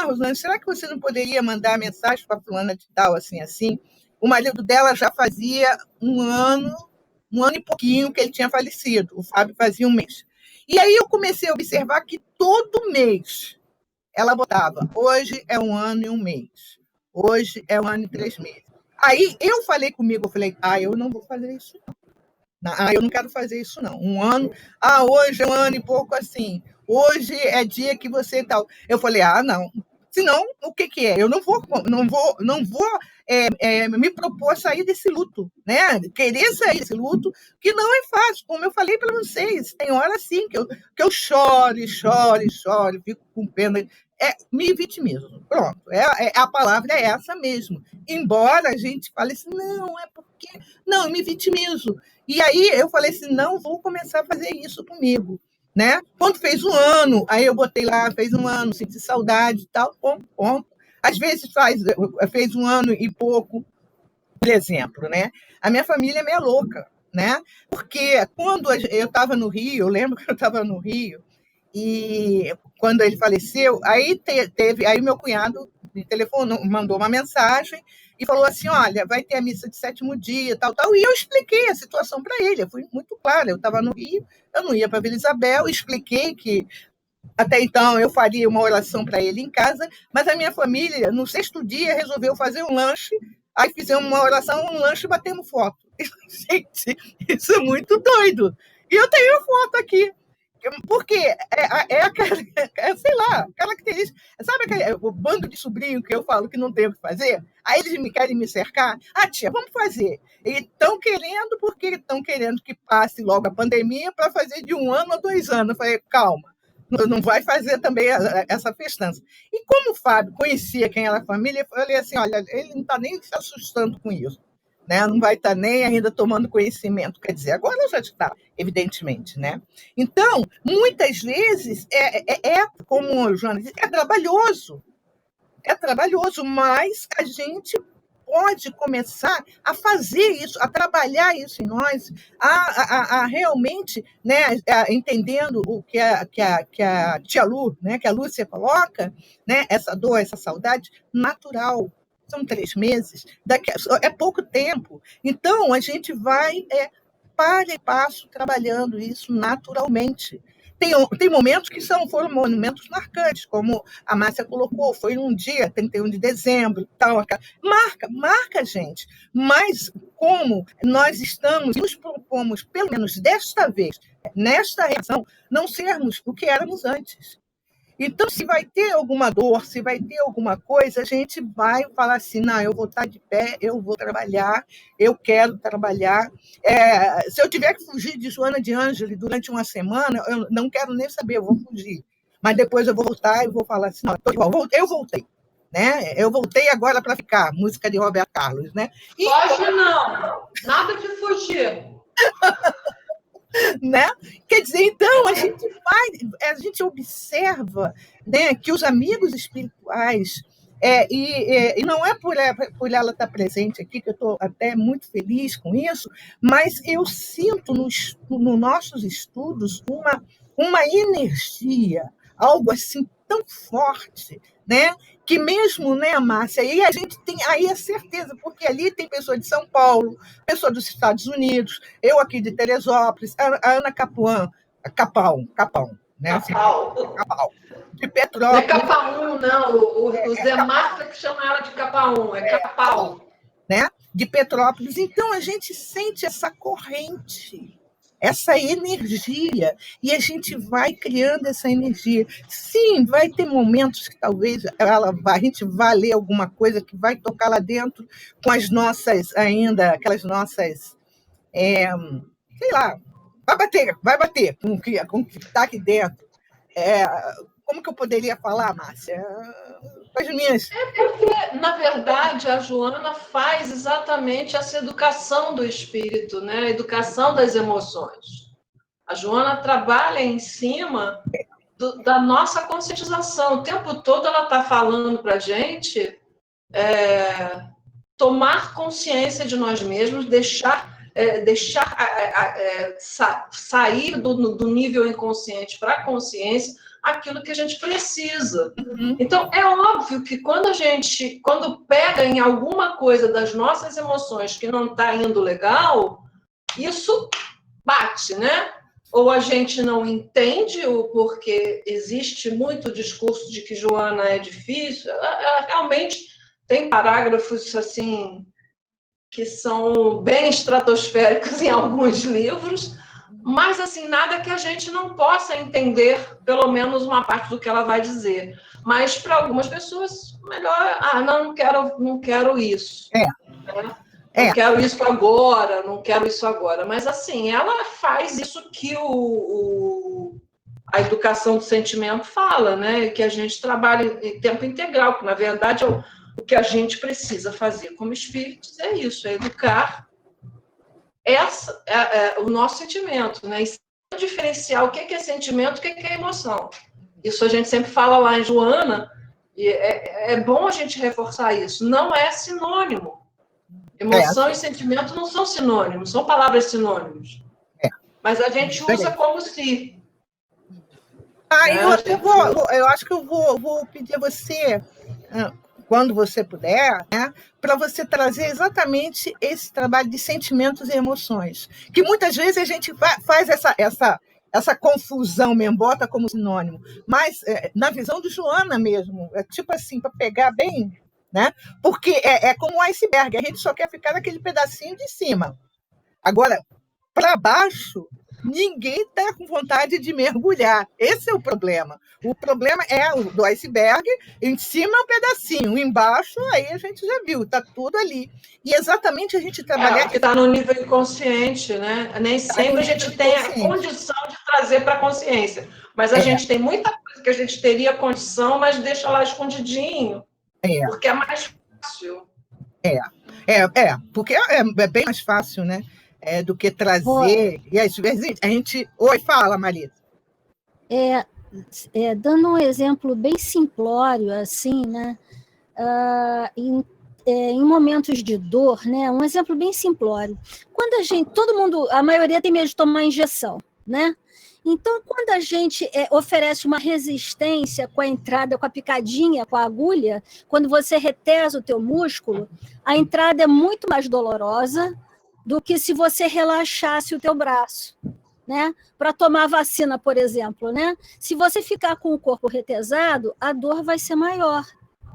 Rosane, será que você não poderia mandar mensagem para fulana de tal, assim, assim? O marido dela já fazia um ano e pouquinho que ele tinha falecido, o Fábio fazia um mês. E aí eu comecei a observar que todo mês ela botava: hoje é 1 ano e 1 mês. Hoje é 1 ano e 3 meses. Aí eu falei comigo, eu falei: eu não vou fazer isso, não. Eu não quero fazer isso, não. 1 ano, hoje é 1 ano e pouco assim. Hoje é dia que você tal. Eu falei: não. Senão, o que é? Eu não vou me propor a sair desse luto, né? Querer sair desse luto, que não é fácil. Como eu falei para vocês, tem hora assim que eu choro, fico com pena. Me vitimizo. Pronto, a palavra é essa mesmo. Embora a gente fale assim, não, é porque... Não, eu me vitimizo. E aí eu falei assim, não vou começar a fazer isso comigo, né? Quando fez 1 ano, aí eu botei lá, fez 1 ano, senti saudade e tal, ponto. Às vezes fez 1 ano e pouco, por exemplo, né? A minha família é meio louca, né? Porque quando eu estava no Rio, eu lembro que eu estava no Rio, e quando ele faleceu, aí aí meu cunhado me telefonou, mandou uma mensagem e falou assim: olha, vai ter a missa de 7º dia, tal. E eu expliquei a situação para ele, eu fui muito clara, eu estava no Rio, eu não ia para Vila Isabel, expliquei que até então eu faria uma oração para ele em casa, mas a minha família, no 6º dia, resolveu fazer um lanche, aí fizemos uma oração, um lanche e batemos foto. Gente, isso é muito doido. E eu tenho foto aqui. Porque aquela, sei lá, característica. Sabe o bando de sobrinho que eu falo que não tem o que fazer? Aí eles querem me cercar. Tia, vamos fazer. E estão querendo, porque estão querendo que passe logo a pandemia para fazer de 1 ano a 2 anos. Eu falei, calma, não vai fazer também essa festança. E como o Fábio conhecia quem era a família, eu falei assim, olha, ele não está nem se assustando com isso. Né? Não vai estar nem ainda tomando conhecimento. Quer dizer, agora já está, evidentemente. Né? Então, muitas vezes, como o Joana disse, é trabalhoso, mas a gente pode começar a fazer isso, a trabalhar isso em nós, a realmente, né, entendendo o que a tia Lu, né, que a Lúcia coloca, né, essa dor, essa saudade natural. São 3 meses, é pouco tempo. Então, a gente vai para e passo trabalhando isso naturalmente. Tem momentos que foram momentos marcantes, como a Márcia colocou, foi um dia, 31 de dezembro, tal. Marca, gente. Mas como nós nos propomos, pelo menos desta vez, nesta reação, não sermos o que éramos antes. Então, se vai ter alguma dor, se vai ter alguma coisa, a gente vai falar assim, não, eu vou estar de pé, eu vou trabalhar, eu quero trabalhar. Se eu tiver que fugir de Joana de Ângeli durante 1 semana, eu não quero nem saber, eu vou fugir. Mas depois eu vou voltar e vou falar assim, não, eu voltei. Né? Eu voltei agora para ficar, música de Roberto Carlos. Né? Foge não, nada de fugir. Né? Quer dizer, então, a gente observa, né, que os amigos espirituais, e não é por ela estar presente aqui, que eu estou até muito feliz com isso, mas eu sinto nos nossos estudos uma energia, algo assim tão forte, né? Que mesmo, né, Márcia, aí a gente tem aí a certeza, porque ali tem pessoa de São Paulo, pessoa dos Estados Unidos, eu aqui de Teresópolis, a Ana Capão, né? Capão. De Petrópolis. Não é Capaum, não, o Zé Márcia que chama ela de Capaum, é Capau. Né? De Petrópolis. Então, a gente sente essa corrente, essa energia, e a gente vai criando essa energia. Sim, vai ter momentos que talvez a gente vá ler alguma coisa que vai tocar lá dentro com as nossas, ainda, aquelas nossas, sei lá, vai bater com o que está aqui dentro. Como que eu poderia falar, Márcia? As minhas... Porque, na verdade, a Joana faz exatamente essa educação do espírito, né? A educação das emoções. A Joana trabalha em cima da nossa conscientização. O tempo todo ela está falando para a gente tomar consciência de nós mesmos, sair do nível inconsciente para a consciência aquilo que a gente precisa. Então, é óbvio que quando pega em alguma coisa das nossas emoções que não está indo legal, isso bate, né? Ou a gente não entende o porquê, existe muito discurso de que Joana é difícil. Realmente tem parágrafos assim que são bem estratosféricos em alguns livros, mas assim nada que a gente não possa entender, pelo menos uma parte do que ela vai dizer. Mas para algumas pessoas, melhor, não quero isso. Não quero isso agora, não quero isso agora. Mas, assim, ela faz isso que a educação do sentimento fala, né? Que a gente trabalha em tempo integral, que, na verdade, o que a gente precisa fazer como espíritos é isso, é educar o nosso sentimento, né? E diferenciar o que é sentimento e o que é emoção. Isso a gente sempre fala lá em Joana, e é bom a gente reforçar isso. Não é sinônimo. Emoção e sentimento não são sinônimos, são palavras sinônimos. Mas a gente usa como se. Eu acho que eu vou pedir a você, quando você puder, né, para você trazer exatamente esse trabalho de sentimentos e emoções. Que muitas vezes a gente faz essa confusão, mesmo, bota como sinônimo. Mas, na visão de Joana mesmo, é tipo assim, para pegar bem. Né? Porque é como um iceberg, a gente só quer ficar naquele pedacinho de cima. Agora, para baixo, ninguém está com vontade de mergulhar. Esse é o problema. O problema é o do iceberg, em cima é um pedacinho, embaixo, aí a gente já viu, está tudo ali. E exatamente a gente trabalhar... que está no nível inconsciente, né? Nem sempre a gente tem a condição de trazer para a consciência. Mas a gente tem muita coisa que a gente teria condição, mas deixa lá escondidinho. Porque é mais fácil. Porque é bem mais fácil, né? Do que trazer. E às vezes a gente. Oi, fala, Marisa. Dando um exemplo bem simplório, assim, né? Em momentos de dor, né? Um exemplo bem simplório. Quando a maioria tem medo de tomar injeção, né? Então, quando a gente oferece uma resistência com a entrada, com a picadinha, com a agulha, quando você retesa o teu músculo, a entrada é muito mais dolorosa do que se você relaxasse o teu braço, né? Para tomar vacina, por exemplo, né? Se você ficar com o corpo retesado, a dor vai ser maior,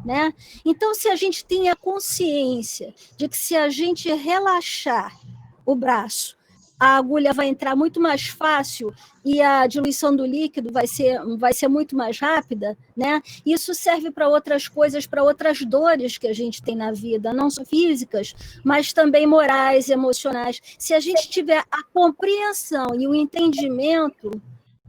né? Então, se a gente tem a consciência de que se a gente relaxar o braço, a agulha vai entrar muito mais fácil e a diluição do líquido vai ser muito mais rápida, né? Isso serve para outras coisas, para outras dores que a gente tem na vida, não só físicas, mas também morais, emocionais. Se a gente tiver a compreensão e o entendimento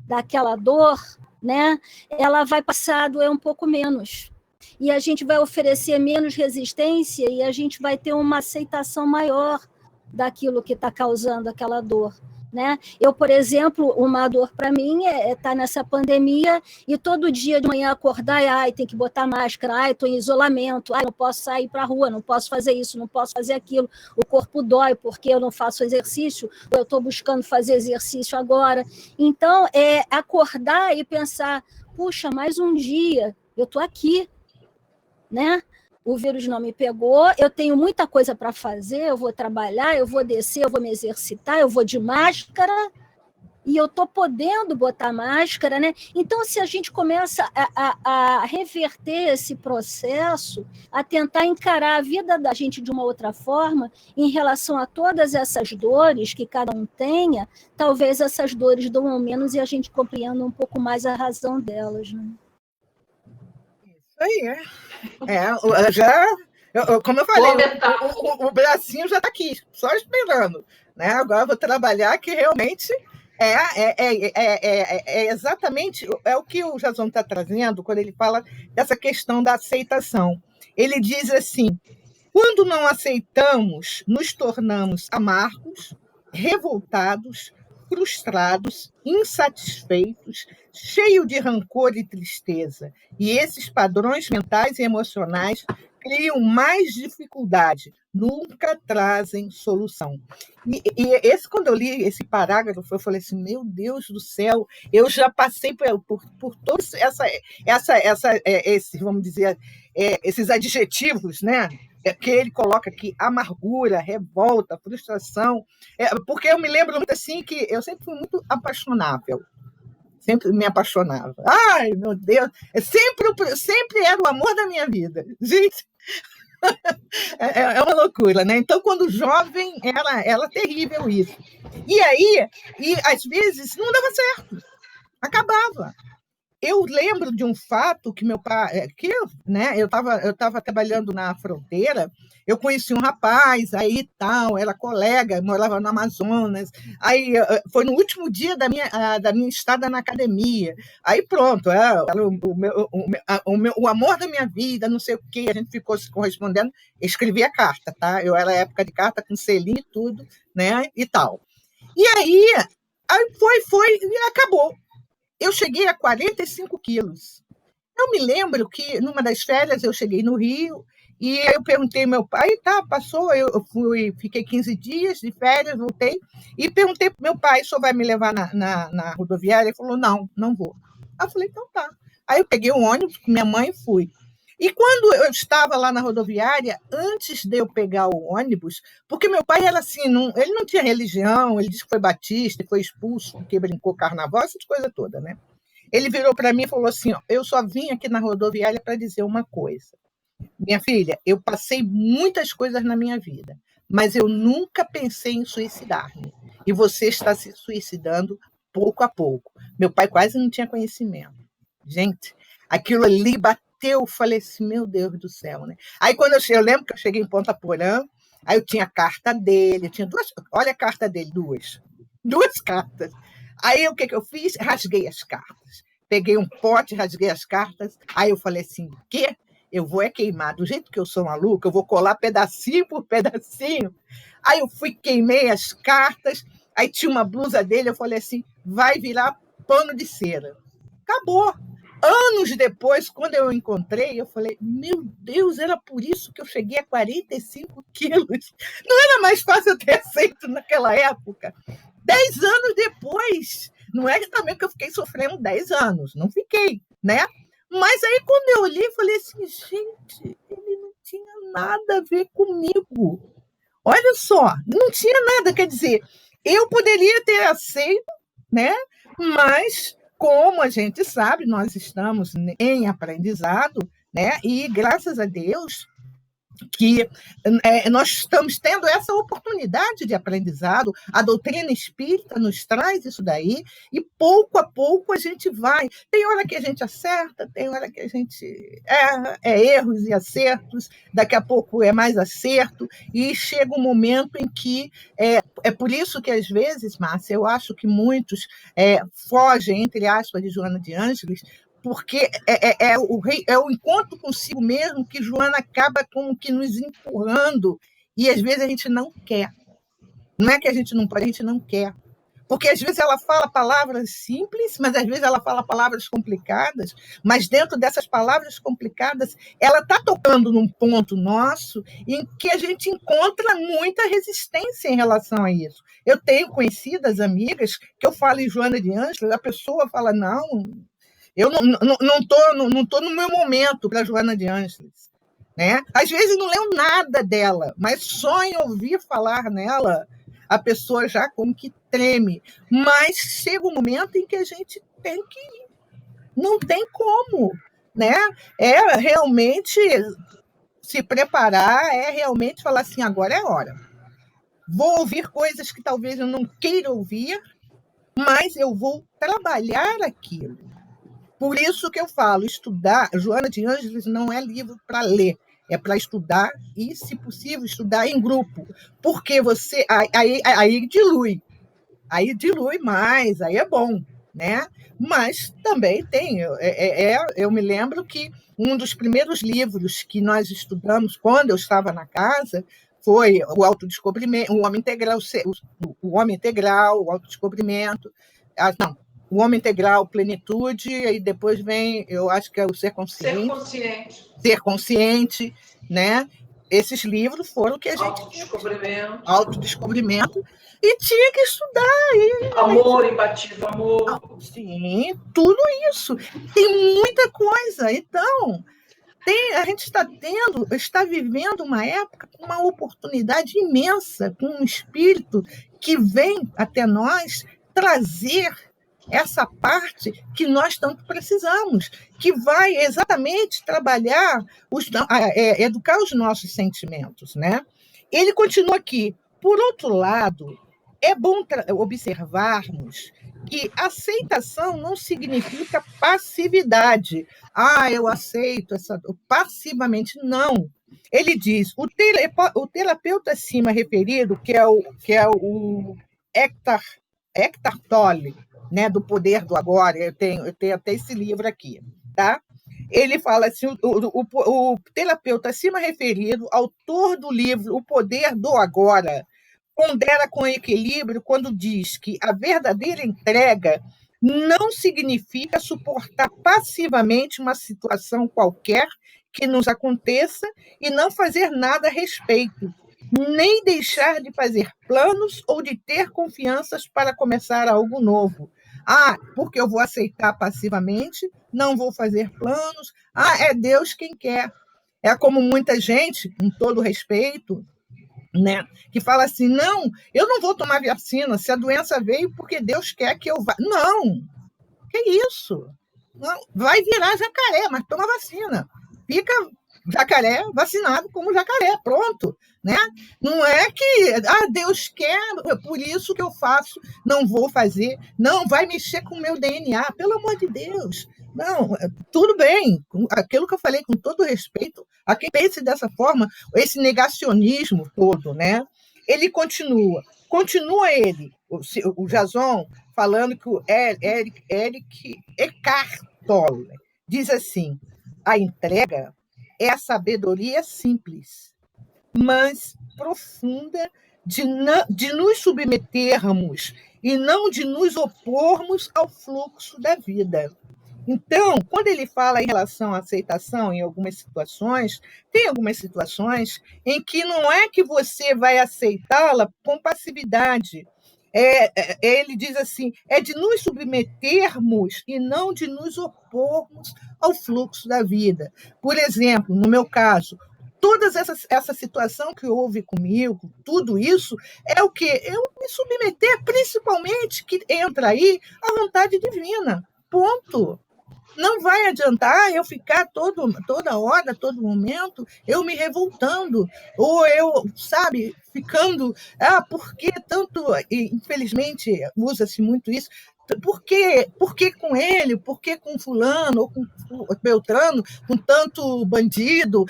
daquela dor, né, ela vai passar a doer um pouco menos. E a gente vai oferecer menos resistência e a gente vai ter uma aceitação maior daquilo que está causando aquela dor, né? Eu, por exemplo, uma dor para mim é estar nessa pandemia e todo dia de manhã acordar, tem que botar máscara, estou em isolamento, não posso sair para a rua, não posso fazer isso, não posso fazer aquilo, o corpo dói porque eu não faço exercício, eu estou buscando fazer exercício agora. Então, acordar e pensar, puxa, mais um dia, eu estou aqui, né? O vírus não me pegou, eu tenho muita coisa para fazer, eu vou trabalhar, eu vou descer, eu vou me exercitar, eu vou de máscara, e eu estou podendo botar máscara, né? Então, se a gente começa a reverter esse processo, a tentar encarar a vida da gente de uma outra forma, em relação a todas essas dores que cada um tenha, talvez essas dores doam menos e a gente compreenda um pouco mais a razão delas, né? Isso aí, como eu falei, o bracinho já está aqui, só esperando. Né? Agora eu vou trabalhar que realmente É exatamente o que o Jason está trazendo quando ele fala dessa questão da aceitação. Ele diz assim: quando não aceitamos, nos tornamos amargos, revoltados, frustrados, insatisfeitos, cheios de rancor e tristeza. E esses padrões mentais e emocionais criam mais dificuldade, nunca trazem solução. Quando eu li esse parágrafo, eu falei assim: meu Deus do céu, eu já passei por todos vamos dizer, esses adjetivos, né? Que ele coloca aqui: amargura, revolta, frustração. Porque eu me lembro muito assim que eu sempre fui muito apaixonável. Sempre me apaixonava. Ai, meu Deus! Sempre era o amor da minha vida. Gente, é uma loucura, né? Então, quando jovem, era terrível isso. E às vezes, não dava certo. Acabava. Eu lembro de um fato que meu pai, eu estava trabalhando na fronteira, eu conheci um rapaz, aí tal, era colega, morava no Amazonas, aí foi no último dia da minha estada na academia, aí pronto, era o amor da minha vida, não sei o quê, a gente ficou se correspondendo, escrevia carta, tá? Eu era época de carta com selinho e tudo, né, e tal. E aí foi e acabou. Eu cheguei a 45 quilos. Eu me lembro que, numa das férias, eu cheguei no Rio e eu perguntei ao meu pai, passou, eu fiquei 15 dias de férias, voltei, e perguntei para o meu pai: o senhor vai me levar na rodoviária? Ele falou: não vou. Eu falei: então tá. Aí eu peguei um ônibus com minha mãe e fui. E quando eu estava lá na rodoviária, antes de eu pegar o ônibus, porque meu pai era assim, ele não tinha religião, ele disse que foi batista, foi expulso porque brincou carnaval, essas coisas todas, né? Ele virou para mim e falou assim: eu só vim aqui na rodoviária para dizer uma coisa. Minha filha, eu passei muitas coisas na minha vida, mas eu nunca pensei em suicidar-me. E você está se suicidando pouco a pouco. Meu pai quase não tinha conhecimento. Gente, aquilo ali bateu, eu falei assim: meu Deus do céu, né? Aí quando eu lembro que eu cheguei em Ponta Porã, aí eu tinha a carta dele, tinha olha a carta dele, duas cartas. Aí o que eu fiz? Rasguei as cartas. Peguei um pote, rasguei as cartas. Aí eu falei assim: o quê? Eu vou queimar. Do jeito que eu sou maluca, eu vou colar pedacinho por pedacinho. Aí eu queimei as cartas. Aí tinha uma blusa dele, eu falei assim: vai virar pano de cera. Acabou. Anos depois, quando eu encontrei, eu falei: meu Deus, era por isso que eu cheguei a 45 quilos. Não era mais fácil eu ter aceito naquela época? 10 anos depois. Não é também que eu fiquei sofrendo 10 anos. Não fiquei, né? Mas aí, quando eu olhei, eu falei assim: gente, ele não tinha nada a ver comigo. Olha só, não tinha nada. Quer dizer, eu poderia ter aceito, né? Mas, como a gente sabe, nós estamos em aprendizado, né? E, graças a Deus, que nós estamos tendo essa oportunidade de aprendizado, a doutrina espírita nos traz isso daí, e pouco a pouco a gente vai. Tem hora que a gente acerta, tem hora que a gente erros e acertos, daqui a pouco é mais acerto, e chega um momento em que é por isso que, às vezes, Márcia, eu acho que muitos fogem, entre aspas, de Joana de Ângeles, porque é o encontro consigo mesmo que Joana acaba como que nos empurrando, e às vezes a gente não quer. Não é que a gente não pode, a gente não quer. Porque às vezes ela fala palavras simples, mas às vezes ela fala palavras complicadas, mas dentro dessas palavras complicadas, ela está tocando num ponto nosso em que a gente encontra muita resistência em relação a isso. Eu tenho conhecidas amigas que eu falo em Joana de Ângeles, a pessoa fala: não, eu não tô no meu momento para Joana de Ângeles, né? Às vezes não leio nada dela, mas só em ouvir falar nela, a pessoa já como que treme. Mas chega um momento em que a gente tem que ir. Não tem como, né? É realmente se preparar, é realmente falar assim: agora é hora. Vou ouvir coisas que talvez eu não queira ouvir, mas eu vou trabalhar aquilo. Por isso que eu falo, estudar, Joana de Ângeles não é livro para ler, é para estudar e, se possível, estudar em grupo, porque você aí dilui. Aí dilui mais, aí é bom, né? Mas também tem. Eu me lembro que um dos primeiros livros que nós estudamos quando eu estava na casa foi o autodescobrimento, o homem integral, o homem integral, o autodescobrimento. Não, o homem integral, plenitude, e depois vem, eu acho que é o ser consciente. Ser consciente. Ser consciente, né? Esses livros foram que a gente... Autodescobrimento. E tinha que estudar. Amor, imbatível amor. Sim, tudo isso. Tem muita coisa. Então, a gente está vivendo uma época com uma oportunidade imensa, com um espírito que vem até nós trazer essa parte que nós tanto precisamos, que vai exatamente trabalhar, educar os nossos sentimentos, né? Ele continua aqui. Por outro lado, é bom observarmos que aceitação não significa passividade. Eu aceito passivamente. Não. Ele diz, o terapeuta acima referido, que é o Eckhart Tolle, né, do Poder do Agora, eu tenho até esse livro aqui, tá? Ele fala assim, o terapeuta acima referido, autor do livro O Poder do Agora, pondera com equilíbrio quando diz que a verdadeira entrega não significa suportar passivamente uma situação qualquer que nos aconteça e não fazer nada a respeito, nem deixar de fazer planos ou de ter confianças para começar algo novo. Porque eu vou aceitar passivamente, não vou fazer planos. É Deus quem quer. É como muita gente, com todo respeito, né, que fala assim, não, eu não vou tomar vacina, se a doença veio porque Deus quer que eu vá. Não, que isso? Não, vai virar jacaré, mas toma vacina. Fica jacaré vacinado como jacaré, pronto. Né? Não é que Deus quer, por isso que eu faço, não vou fazer, não vai mexer com o meu DNA, pelo amor de Deus. Não, tudo bem, aquilo que eu falei com todo respeito, a quem pense dessa forma, esse negacionismo todo, né? Ele continua ele, o Jason, falando que o Eckhart Tolle diz assim, a entrega é a sabedoria simples, mas profunda de nos submetermos e não de nos opormos ao fluxo da vida. Então, quando ele fala em relação à aceitação em algumas situações, tem algumas situações em que não é que você vai aceitá-la com passividade. Ele diz assim, é de nos submetermos e não de nos opormos ao fluxo da vida. Por exemplo, no meu caso, toda essa situação que houve comigo, tudo isso, é o quê? Eu me submeter, principalmente, que entra aí a vontade divina. Ponto. Não vai adiantar eu ficar toda hora, todo momento, eu me revoltando, ou eu, ficando, por que tanto, infelizmente, usa-se muito isso, por que com ele, por que com fulano, ou com Beltrano, com tanto bandido,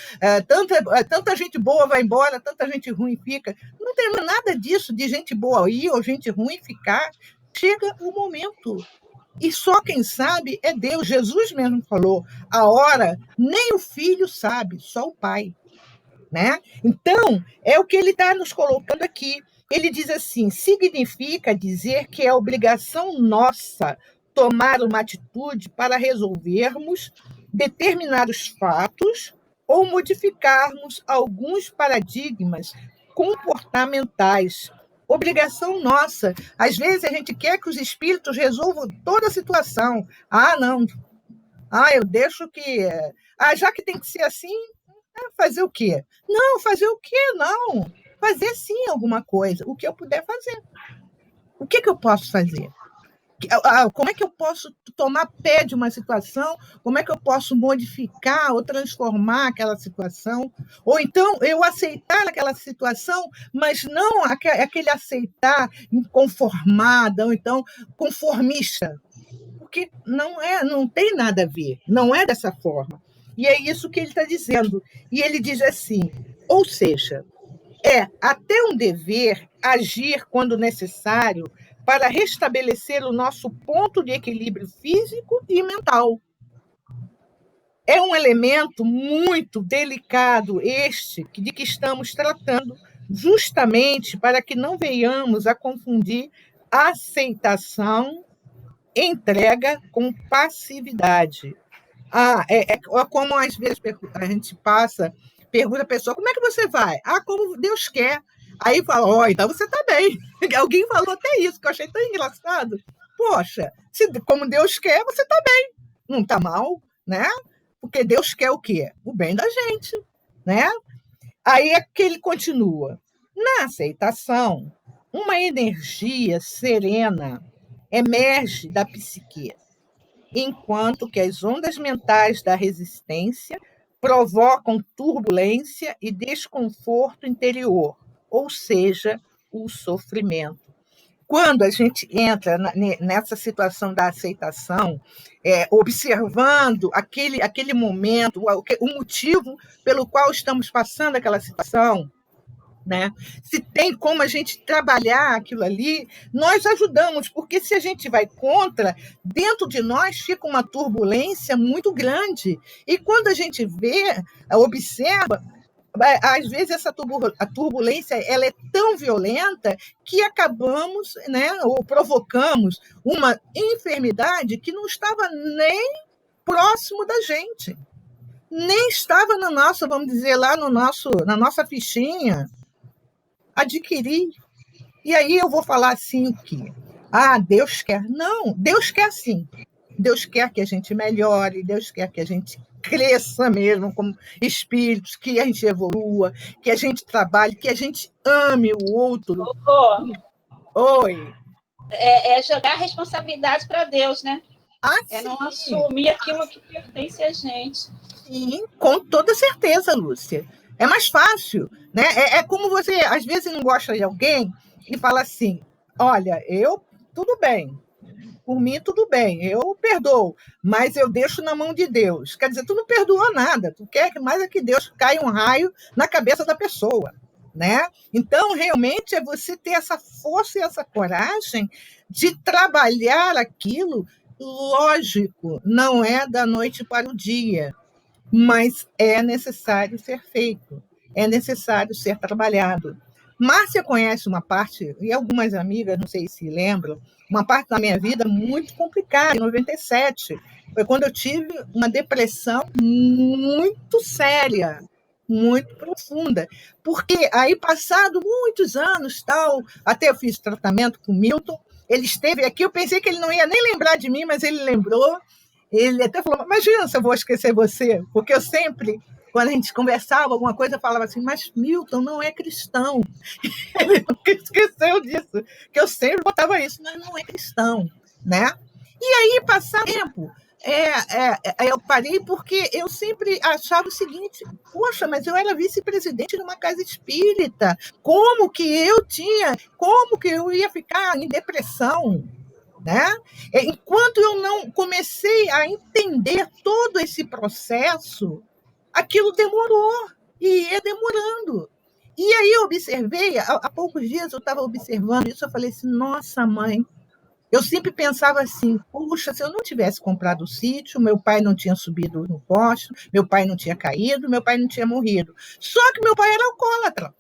tanta gente boa vai embora, tanta gente ruim fica. Não tem nada disso de gente boa ir ou gente ruim ficar. Chega o momento. E só quem sabe é Deus. Jesus mesmo falou, a hora nem o filho sabe, só o pai. Né? Então, é o que ele está nos colocando aqui. Ele diz assim, significa dizer que é obrigação nossa tomar uma atitude para resolvermos determinados fatos ou modificarmos alguns paradigmas comportamentais. Obrigação nossa. Às vezes a gente quer que os espíritos resolvam toda a situação. Não. Eu deixo que... já que tem que ser assim, fazer o quê? Não, fazer o quê? Não. Fazer sim alguma coisa. O que eu puder fazer. O que eu posso fazer? Como é que eu posso tomar pé de uma situação? Como é que eu posso modificar ou transformar aquela situação? Ou então eu aceitar aquela situação, mas não aquele aceitar inconformado, ou então conformista. Porque não tem nada a ver, não é dessa forma. E é isso que ele está dizendo. E ele diz assim, ou seja, é até um dever agir quando necessário para restabelecer o nosso ponto de equilíbrio físico e mental. É um elemento muito delicado este de que estamos tratando, justamente para que não venhamos a confundir aceitação, entrega com passividade. É como às vezes a gente pergunta a pessoa, como é que você vai? Como Deus quer. Aí fala, então você está bem. Alguém falou até isso, que eu achei tão engraçado. Poxa, como Deus quer, você está bem. Não está mal, né? Porque Deus quer o quê? O bem da gente, né? Aí é que ele continua. Na aceitação, uma energia serena emerge da psique, enquanto que as ondas mentais da resistência provocam turbulência e desconforto interior, ou seja, o sofrimento. Quando a gente entra nessa situação da aceitação, observando aquele momento, o motivo pelo qual estamos passando aquela situação, né? Se tem como a gente trabalhar aquilo ali, nós ajudamos, porque se a gente vai contra, dentro de nós fica uma turbulência muito grande. E quando a gente observa, às vezes a turbulência ela é tão violenta que acabamos, né, ou provocamos uma enfermidade que não estava nem próximo da gente, nem estava no nosso, vamos dizer, lá na nossa fichinha, adquirir. E aí eu vou falar assim que Deus quer. Não, Deus quer sim. Deus quer que a gente melhore, Deus quer que a gente cresça mesmo como espíritos, que a gente evolua, que a gente trabalhe, que a gente ame o outro. Oi. É jogar a responsabilidade para Deus, né? É não assumir aquilo que pertence a gente. Sim, com toda certeza, Lúcia. É mais fácil, né? É como você, às vezes, não gosta de alguém e fala assim, olha, tudo bem, por mim tudo bem, eu perdoo, mas eu deixo na mão de Deus. Quer dizer, tu não perdoou nada, tu quer que mais é que Deus caia um raio na cabeça da pessoa, né? Então, realmente, é você ter essa força e essa coragem de trabalhar aquilo. Lógico, não é da noite para o dia, mas é necessário ser feito, é necessário ser trabalhado. Márcia conhece uma parte, e algumas amigas, não sei se lembram, uma parte da minha vida muito complicada, em 97. Foi quando eu tive uma depressão muito séria, muito profunda. Porque aí, passado muitos anos, até eu fiz tratamento com o Milton, ele esteve aqui, eu pensei que ele não ia nem lembrar de mim, mas ele lembrou. Ele até falou, imagina se eu vou esquecer você, porque eu sempre, quando a gente conversava alguma coisa, eu falava assim, mas Milton não é cristão. Ele nunca esqueceu disso, que eu sempre botava isso, mas não é cristão, né? E aí, passar tempo, eu parei porque eu sempre achava o seguinte, poxa, mas eu era vice-presidente de uma casa espírita, como que eu ia ficar em depressão? Né? Enquanto eu não comecei a entender todo esse processo, aquilo demorou, e ia demorando. E aí eu observei, há poucos dias eu estava observando isso, eu falei assim, nossa, mãe, eu sempre pensava assim, puxa, se eu não tivesse comprado o sítio, meu pai não tinha subido no poste, meu pai não tinha caído, meu pai não tinha morrido. Só que meu pai era alcoólatra.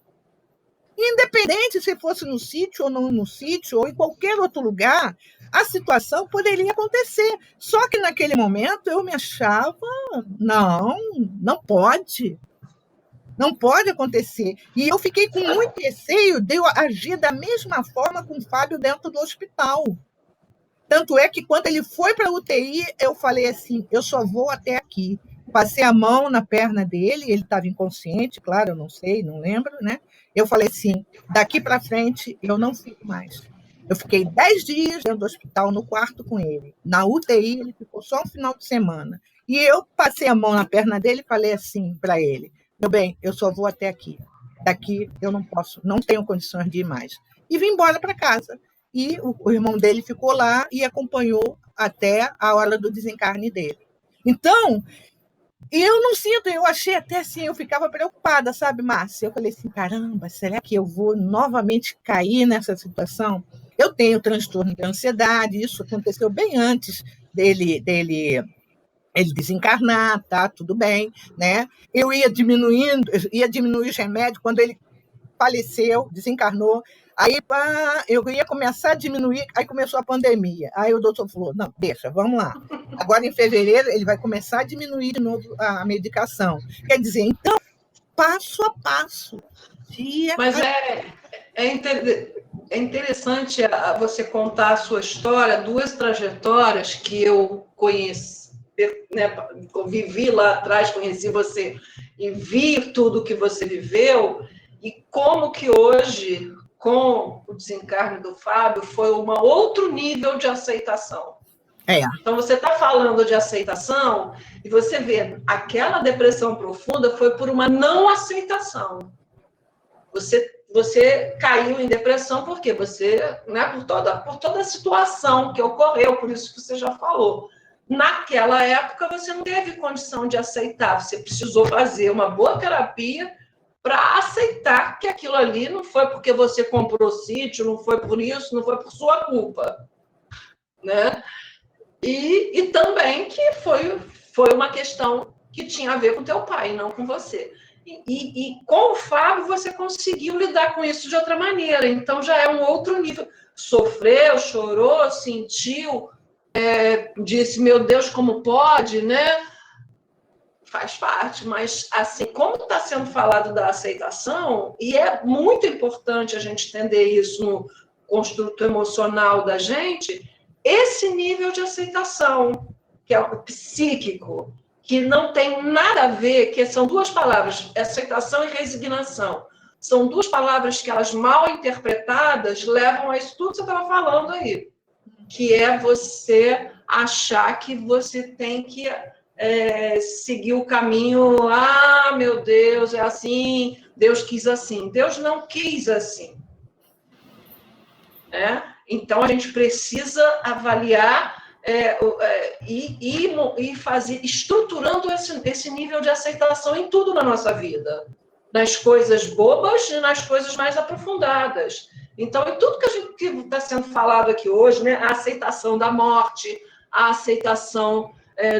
Independente se fosse no sítio ou não no sítio, ou em qualquer outro lugar, a situação poderia acontecer. Só que naquele momento eu me achava, não pode. Não pode acontecer. E eu fiquei com muito receio de eu agir da mesma forma com o Fábio dentro do hospital. Tanto é que quando ele foi para a UTI, eu falei assim, eu só vou até aqui. Passei a mão na perna dele, ele estava inconsciente, claro, eu não sei, não lembro, né? Eu falei assim, daqui para frente eu não fico mais. Eu fiquei 10 dias dentro do hospital, no quarto com ele. Na UTI, ele ficou só um final de semana. E eu passei a mão na perna dele e falei assim para ele, meu bem, eu só vou até aqui. Daqui eu não posso, não tenho condições de ir mais. E vim embora para casa. E o irmão dele ficou lá e acompanhou até a hora do desencarne dele. Então, eu não sinto, eu achei até assim, eu ficava preocupada, sabe, Márcia? Eu falei assim, caramba, será que eu vou novamente cair nessa situação? Eu tenho transtorno de ansiedade, isso aconteceu bem antes dele ele desencarnar, tá? Tudo bem, né? Eu ia diminuir os remédios quando ele faleceu, desencarnou. Aí eu ia começar a diminuir, aí começou a pandemia. Aí o doutor falou: não, deixa, vamos lá. Agora, em fevereiro, ele vai começar a diminuir de novo a medicação. Quer dizer, então, passo a passo. Mas é interessante você contar a sua história, duas trajetórias que eu conheci, né, vivi lá atrás, conheci você e vi tudo que você viveu, e como que hoje, com o desencarne do Fábio, foi um outro nível de aceitação. Então, você está falando de aceitação e você vê, aquela depressão profunda foi por uma não aceitação. Você caiu em depressão porque você, né, por toda a situação que ocorreu, por isso que você já falou. Naquela época, você não teve condição de aceitar, você precisou fazer uma boa terapia para aceitar que aquilo ali não foi porque você comprou sítio, não foi por isso, não foi por sua culpa, né? E também que foi uma questão que tinha a ver com teu pai, não com você. E com o Fábio, você conseguiu lidar com isso de outra maneira. Então, já é um outro nível. Sofreu, chorou, sentiu, disse, meu Deus, como pode, né? Faz parte. Mas, assim, como está sendo falado da aceitação, e é muito importante a gente entender isso no construto emocional da gente, esse nível de aceitação, que é o psíquico, que não tem nada a ver, que são duas palavras, aceitação e resignação. São duas palavras que elas mal interpretadas levam a isso tudo que você estava falando aí, que é você achar que você tem que seguir o caminho, meu Deus, é assim, Deus quis assim. Deus não quis assim. Né? Então, a gente precisa avaliar e fazer, estruturando esse nível de aceitação em tudo na nossa vida, nas coisas bobas e nas coisas mais aprofundadas. Então, em tudo que está sendo falado aqui hoje, né, a aceitação da morte, a aceitação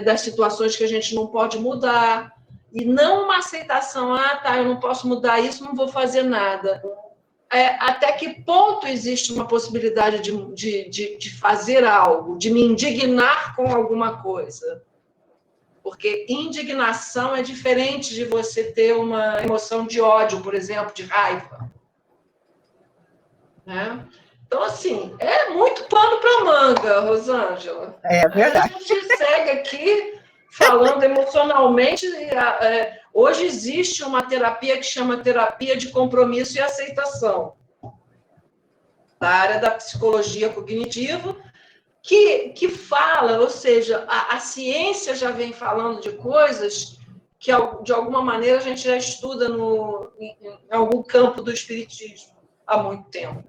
das situações que a gente não pode mudar, e não uma aceitação, eu não posso mudar isso, não vou fazer nada. Até que ponto existe uma possibilidade de fazer algo, de me indignar com alguma coisa? Porque indignação é diferente de você ter uma emoção de ódio, por exemplo, de raiva. Né? Então, assim, é muito pano para manga, Rosângela. É verdade. A gente segue aqui falando emocionalmente. Hoje existe uma terapia que chama terapia de compromisso e aceitação, da área da psicologia cognitiva, que fala, ou seja, a ciência já vem falando de coisas que, de alguma maneira, a gente já estuda em algum campo do espiritismo há muito tempo.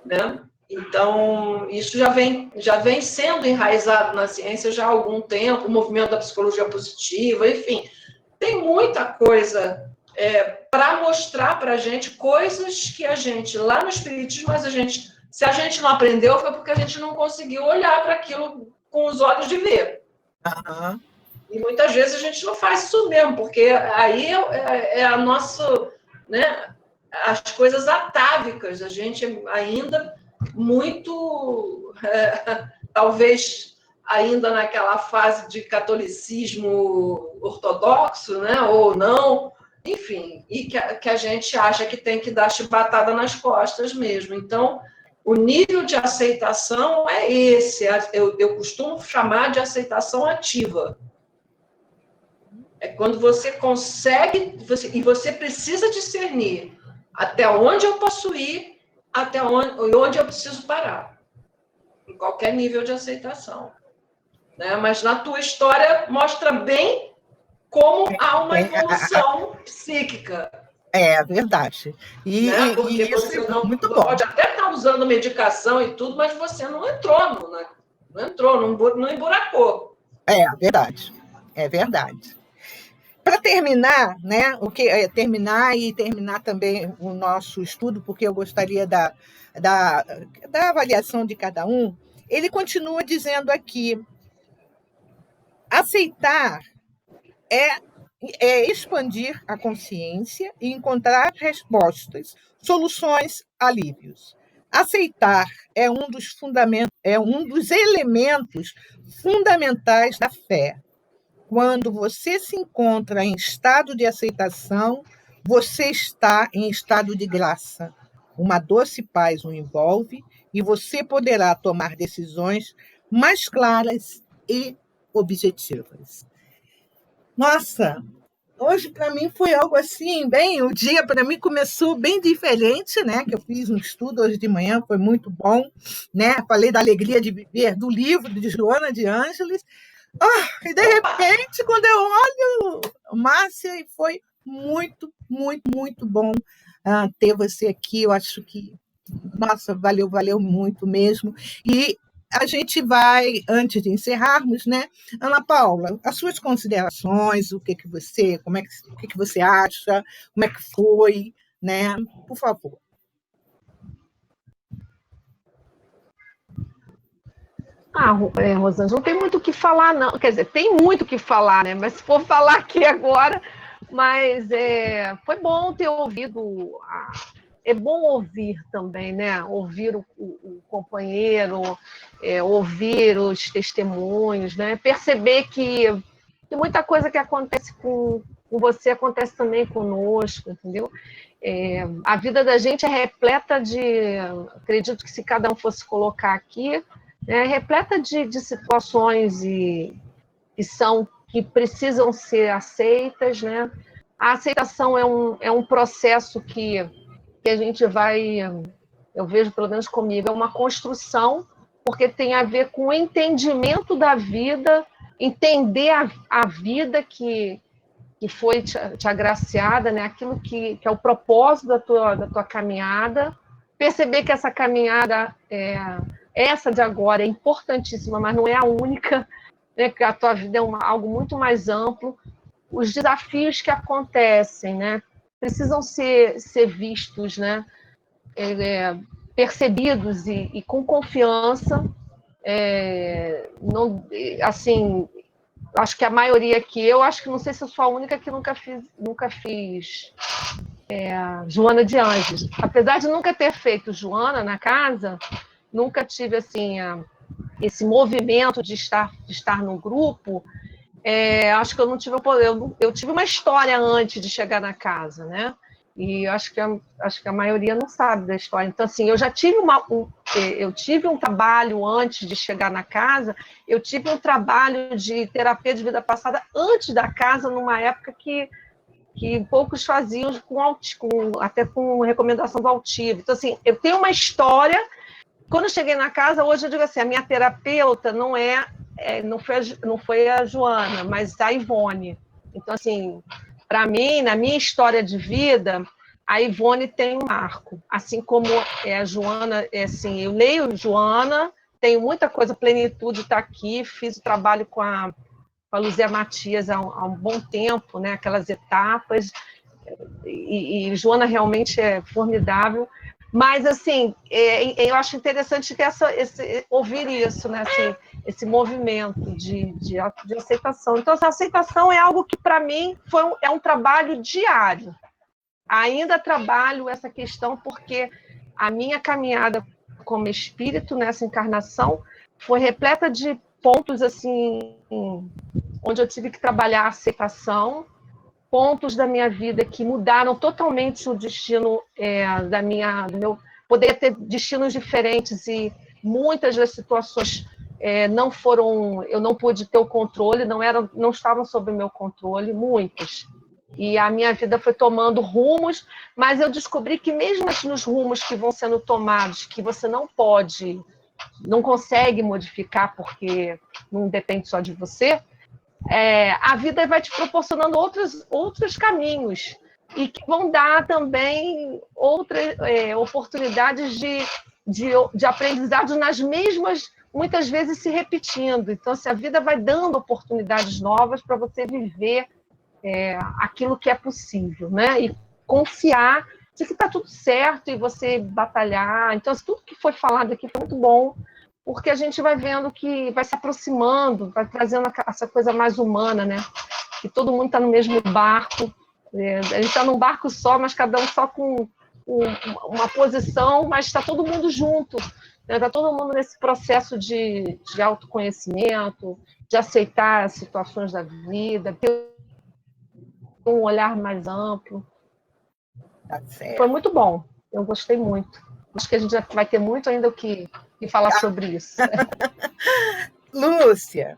Né? Então, isso já vem sendo enraizado na ciência já há algum tempo, o movimento da psicologia positiva, enfim, tem muita coisa para mostrar para a gente coisas que a gente, lá no espiritismo, se a gente não aprendeu, foi porque a gente não conseguiu olhar para aquilo com os olhos de ver. Uhum. E muitas vezes a gente não faz isso mesmo, porque aí é a nossa, né, as coisas atávicas, a gente ainda muito, talvez ainda naquela fase de catolicismo ortodoxo, né, ou não, enfim, e que a gente acha que tem que dar chibatada nas costas mesmo. Então, o nível de aceitação é esse, eu costumo chamar de aceitação ativa. É quando você consegue, e você precisa discernir até onde eu posso ir, até onde eu preciso parar. Em qualquer nível de aceitação. Né? Mas na tua história mostra bem como há uma evolução psíquica. É verdade. Né? Porque você não muito pode até estar usando medicação e tudo, mas você não entrou, não emburacou. É verdade. É verdade. Para terminar, né, terminar também o nosso estudo, porque eu gostaria da avaliação de cada um, ele continua dizendo aqui: aceitar é expandir a consciência e encontrar respostas, soluções, alívios. Aceitar é um dos elementos fundamentais da fé. Quando você se encontra em estado de aceitação, você está em estado de graça. Uma doce paz o envolve e você poderá tomar decisões mais claras e objetivas. Nossa, hoje para mim foi algo assim, o dia para mim começou bem diferente, né? Que eu fiz um estudo hoje de manhã, foi muito bom, né? Falei da alegria de viver, do livro de Joana de Ângeles. E de repente, quando eu olho, Márcia, foi muito, muito, muito bom ter você aqui. Eu acho que, nossa, valeu muito mesmo. E a gente vai, antes de encerrarmos, né, Ana Paula, as suas considerações, o que você acha, como é que foi, né? Por favor. Rosângela, não tem muito o que falar, não. Quer dizer, tem muito o que falar, né? Mas se for falar aqui agora, foi bom ter ouvido. É bom ouvir também, né? Ouvir o companheiro, ouvir os testemunhos, né? Perceber que muita coisa que acontece com você acontece também conosco, entendeu? A vida da gente é repleta acredito que se cada um fosse colocar aqui, repleta de situações que precisam ser aceitas, né? A aceitação é um processo que a gente vai, eu vejo pelo menos comigo, é uma construção, porque tem a ver com o entendimento da vida, entender a vida que foi te agraciada, né? Aquilo que é o propósito da tua caminhada, perceber que essa caminhada, essa de agora, é importantíssima, mas não é a única, né? Que a tua vida é algo muito mais amplo. Os desafios que acontecem, né? Precisam ser vistos, né? Percebidos e com confiança. Não, assim, acho que a maioria aqui, acho que não sei se eu sou a única que nunca fiz Joana de Ângeles. Apesar de nunca ter feito Joana na casa, nunca tive assim esse movimento de estar no grupo. Acho que eu não tive o poder. Eu tive uma história antes de chegar na casa, né? E acho que a maioria não sabe da história. Então, assim, eu já tive eu tive um trabalho antes de chegar na casa, eu tive um trabalho de terapia de vida passada antes da casa, numa época que poucos faziam, até com recomendação do Altivo. Então, assim, eu tenho uma história. Quando eu cheguei na casa, hoje eu digo assim, a minha terapeuta não foi a Joana, mas a Ivone. Então, assim, para mim, na minha história de vida, a Ivone tem um marco. Assim como a Joana, assim, eu leio Joana, tenho muita coisa, Plenitude está aqui, fiz o trabalho com a Luzia Matias há um bom tempo, né? Aquelas etapas, e Joana realmente é formidável. Mas, assim, eu acho interessante ouvir isso, né? Assim, esse movimento de aceitação. Então, essa aceitação é algo que, para mim, é um trabalho diário. Ainda trabalho essa questão porque a minha caminhada como espírito nessa encarnação foi repleta de pontos, assim, onde eu tive que trabalhar a aceitação, pontos da minha vida que mudaram totalmente o destino do meu. Poderia ter destinos diferentes e muitas das situações não foram. Eu não pude ter o controle, não estavam sob o meu controle, muitas. E a minha vida foi tomando rumos, mas eu descobri que mesmo nos rumos que vão sendo tomados, que você não consegue modificar porque não depende só de você, a vida vai te proporcionando outros caminhos e que vão dar também outras oportunidades de aprendizado nas mesmas, muitas vezes se repetindo. Então, a vida vai dando oportunidades novas para você viver aquilo que é possível, né? E confiar de que está tudo certo e você batalhar. Então, tudo que foi falado aqui foi muito bom, porque a gente vai vendo que vai se aproximando, vai trazendo essa coisa mais humana, né? Que todo mundo está no mesmo barco, né? A gente está num barco só, mas cada um só com uma posição, mas está todo mundo junto, né? Está todo mundo nesse processo de autoconhecimento, de aceitar as situações da vida, ter um olhar mais amplo. Tá certo. Foi muito bom, eu gostei muito. Acho que a gente vai ter muito ainda o que falar sobre isso. Lúcia.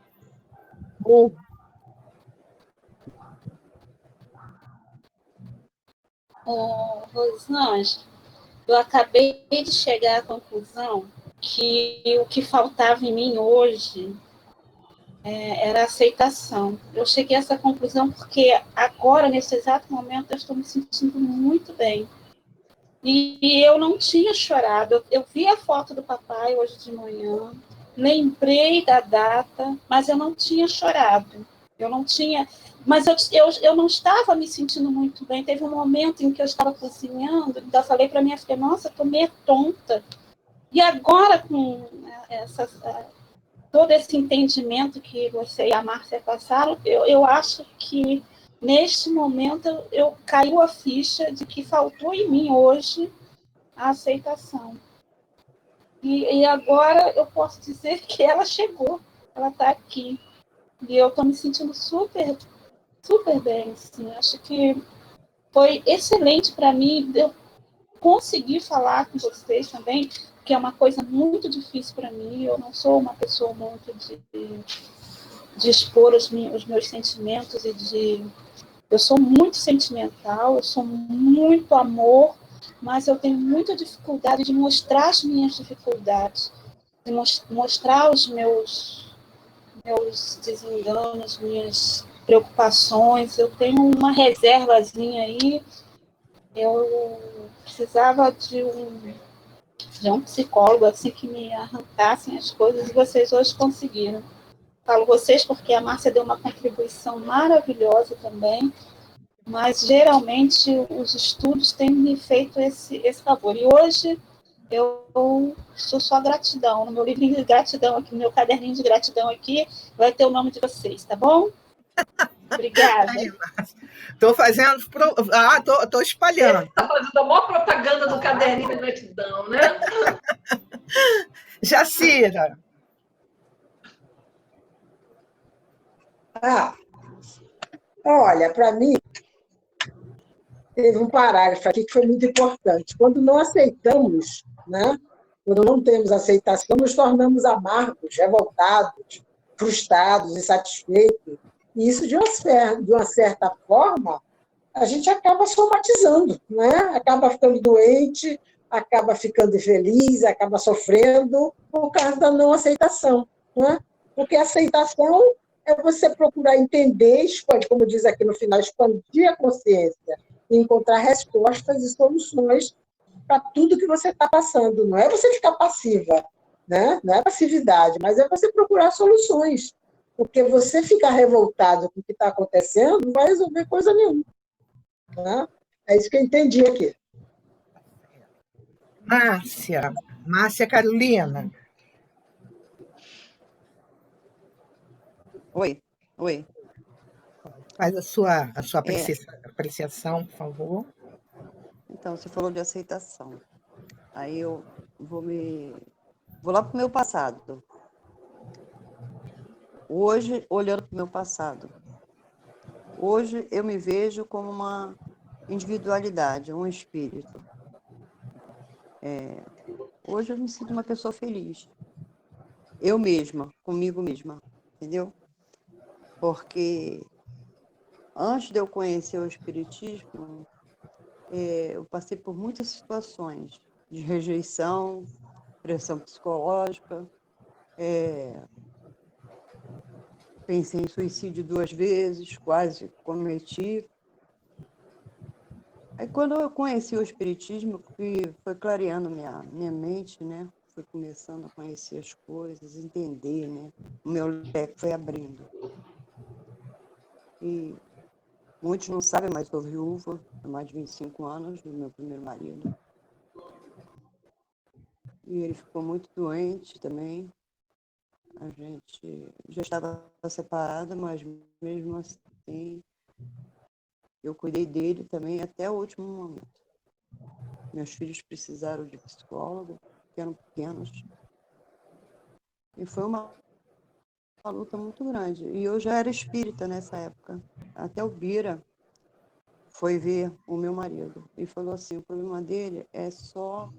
Rosângela, eu acabei de chegar à conclusão que o que faltava em mim hoje era aceitação. Eu cheguei a essa conclusão porque agora, nesse exato momento, eu estou me sentindo muito bem. E eu não tinha chorado. Eu vi a foto do papai hoje de manhã, lembrei da data, mas eu não tinha chorado. Eu não tinha... Mas eu não estava me sentindo muito bem. Teve um momento em que eu estava cozinhando, então eu falei para minha filha, nossa, estou meio tonta. E agora, com todo esse entendimento que você e a Márcia passaram, eu acho que, neste momento, eu caiu a ficha de que faltou em mim hoje a aceitação. E agora eu posso dizer que ela chegou, ela está aqui. E eu estou me sentindo super, super bem. Assim. Acho que foi excelente para mim eu conseguir falar com vocês também, que é uma coisa muito difícil para mim. Eu não sou uma pessoa muito de expor os meus sentimentos eu sou muito sentimental, eu sou muito amor, mas eu tenho muita dificuldade de mostrar as minhas dificuldades, de mostrar os meus desenganos, minhas preocupações. Eu tenho uma reservazinha aí. Eu precisava de um psicólogo assim que me arrancassem as coisas, e vocês hoje conseguiram. Falo vocês porque a Márcia deu uma contribuição maravilhosa também, mas geralmente os estudos têm me feito esse favor. E hoje eu sou só gratidão. No meu livrinho de gratidão aqui, no meu caderninho de gratidão aqui, vai ter o nome de vocês, tá bom? Obrigada. Estou fazendo... estou espalhando. Está fazendo a maior propaganda do caderninho de gratidão, né? Jacira. Olha, para mim, teve um parágrafo aqui que foi muito importante. Quando não aceitamos, né? Quando não temos aceitação, nos tornamos amargos, revoltados, frustrados, insatisfeitos. E isso, de uma certa forma, a gente acaba somatizando, né? Acaba ficando doente, acaba ficando infeliz, acaba sofrendo por causa da não aceitação. Né? Porque a aceitação é você procurar entender, como diz aqui no final, expandir a consciência e encontrar respostas e soluções para tudo que você está passando. Não é você ficar passiva, né? Não é passividade, mas é você procurar soluções. Porque você ficar revoltado com o que está acontecendo não vai resolver coisa nenhuma. Né? É isso que eu entendi aqui. Márcia Carolina. Oi. Faz a sua apreciação, por favor. Então, você falou de aceitação. Aí eu vou lá para o meu passado. Hoje, olhando para o meu passado, hoje eu me vejo como uma individualidade, um espírito. Hoje eu me sinto uma pessoa feliz. Eu mesma, comigo mesma, entendeu? Porque antes de eu conhecer o espiritismo, eu passei por muitas situações de rejeição, pressão psicológica, pensei em suicídio 2 vezes, quase cometi. Aí, quando eu conheci o espiritismo, que foi clareando minha mente, né? Fui começando a conhecer as coisas, entender, né? O meu leque foi abrindo. E Muitos não sabem, mas sou viúva há mais de 25 anos do meu primeiro marido. E ele ficou muito doente também. A gente já estava separada, mas mesmo assim eu cuidei dele também até o último momento. Meus filhos precisaram de psicólogo, que eram pequenos. E foi uma luta muito grande. E eu já era espírita nessa época. Até o Bira foi ver o meu marido e falou assim, o problema dele é só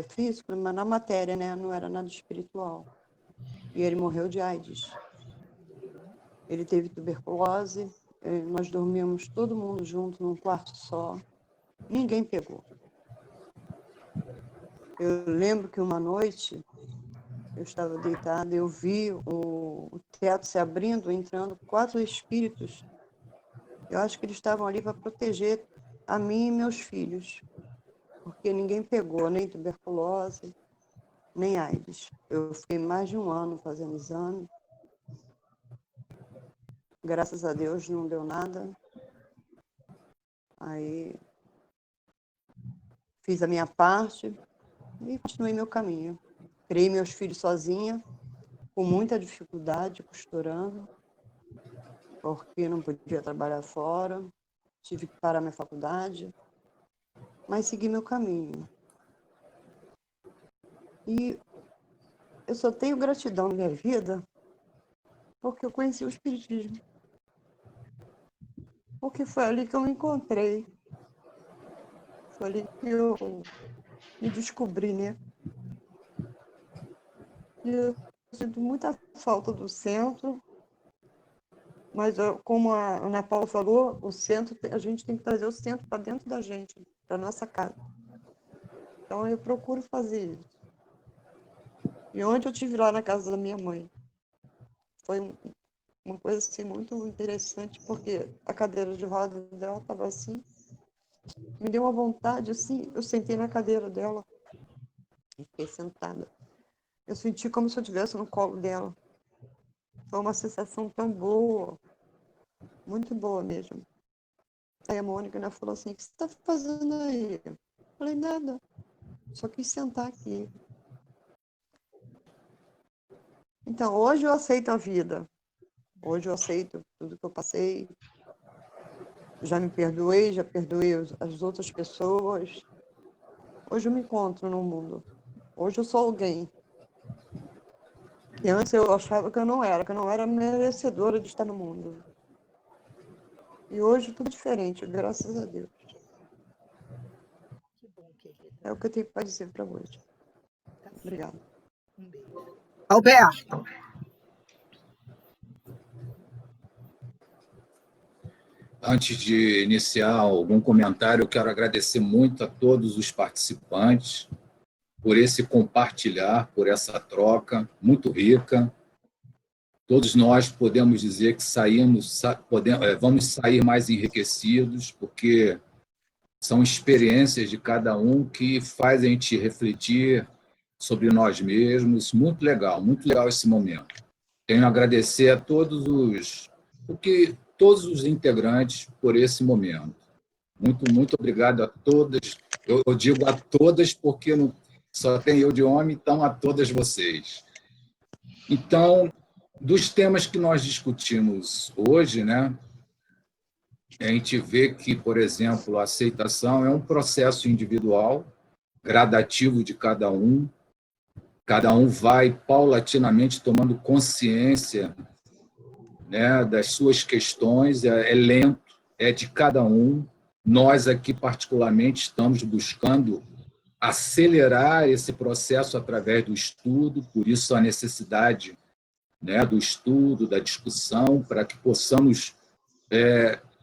físico, mas na matéria, né? Não era nada espiritual. E ele morreu de AIDS. Ele teve tuberculose, nós dormíamos todo mundo junto num quarto só. Ninguém pegou. Eu lembro que uma noite eu estava deitada, eu vi o teto se abrindo, entrando 4 espíritos. Eu acho que eles estavam ali para proteger a mim e meus filhos, porque ninguém pegou nem tuberculose, nem AIDS. Eu fiquei mais de 1 ano fazendo exame. Graças a Deus não deu nada. Aí fiz a minha parte e continuei meu caminho. Criei meus filhos sozinha, com muita dificuldade, costurando, porque não podia trabalhar fora, tive que parar minha faculdade, mas segui meu caminho. E eu só tenho gratidão na minha vida porque eu conheci o Espiritismo. Porque foi ali que eu me encontrei. Foi ali que eu me descobri, né? E eu sinto muita falta do centro, mas como a Ana Paula falou, o centro, a gente tem que trazer o centro para dentro da gente, para nossa casa. Então eu procuro fazer isso. E onde eu estive lá na casa da minha mãe, foi uma coisa assim muito interessante, porque a cadeira de roda dela estava assim, me deu uma vontade assim, eu sentei na cadeira dela e fiquei sentada. Eu senti como se eu estivesse no colo dela. Foi uma sensação tão boa, muito boa mesmo. Aí a Mônica, né, falou assim, o que você está fazendo aí? Eu falei, nada, só quis sentar aqui. Então, hoje eu aceito a vida. Hoje eu aceito tudo que eu passei. Já me perdoei, já perdoei as outras pessoas. Hoje eu me encontro no mundo. Hoje eu sou alguém. E antes eu achava que eu não era merecedora de estar no mundo. E hoje tudo diferente, graças a Deus. Que bom, querida. É o que eu tenho para dizer para hoje. Obrigada. Um beijo. Alberto. Antes de iniciar algum comentário, eu quero agradecer muito a todos os participantes por esse compartilhar, por essa troca muito rica. Todos nós podemos dizer que vamos sair mais enriquecidos, porque são experiências de cada um que fazem a gente refletir sobre nós mesmos. Muito legal esse momento. Tenho a agradecer a todos os integrantes por esse momento. Muito obrigado a todas. Eu digo a todas porque só tem eu de homem, então a todas vocês. Então, dos temas que nós discutimos hoje, né, a gente vê que, por exemplo, a aceitação é um processo individual, gradativo de cada um. Cada um vai paulatinamente tomando consciência, né, das suas questões, é lento, é de cada um. Nós aqui, particularmente, estamos buscando acelerar esse processo através do estudo, por isso a necessidade, né, do estudo, da discussão, para que possamos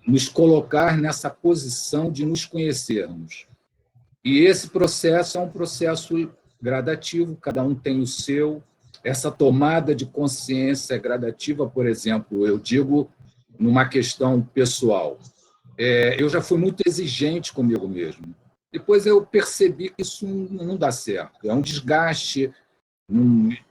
nos colocar nessa posição de nos conhecermos. E esse processo é um processo gradativo, cada um tem o seu. Essa tomada de consciência gradativa, por exemplo, eu digo numa questão pessoal. Eu já fui muito exigente comigo mesmo. Depois eu percebi que isso não dá certo. É um desgaste,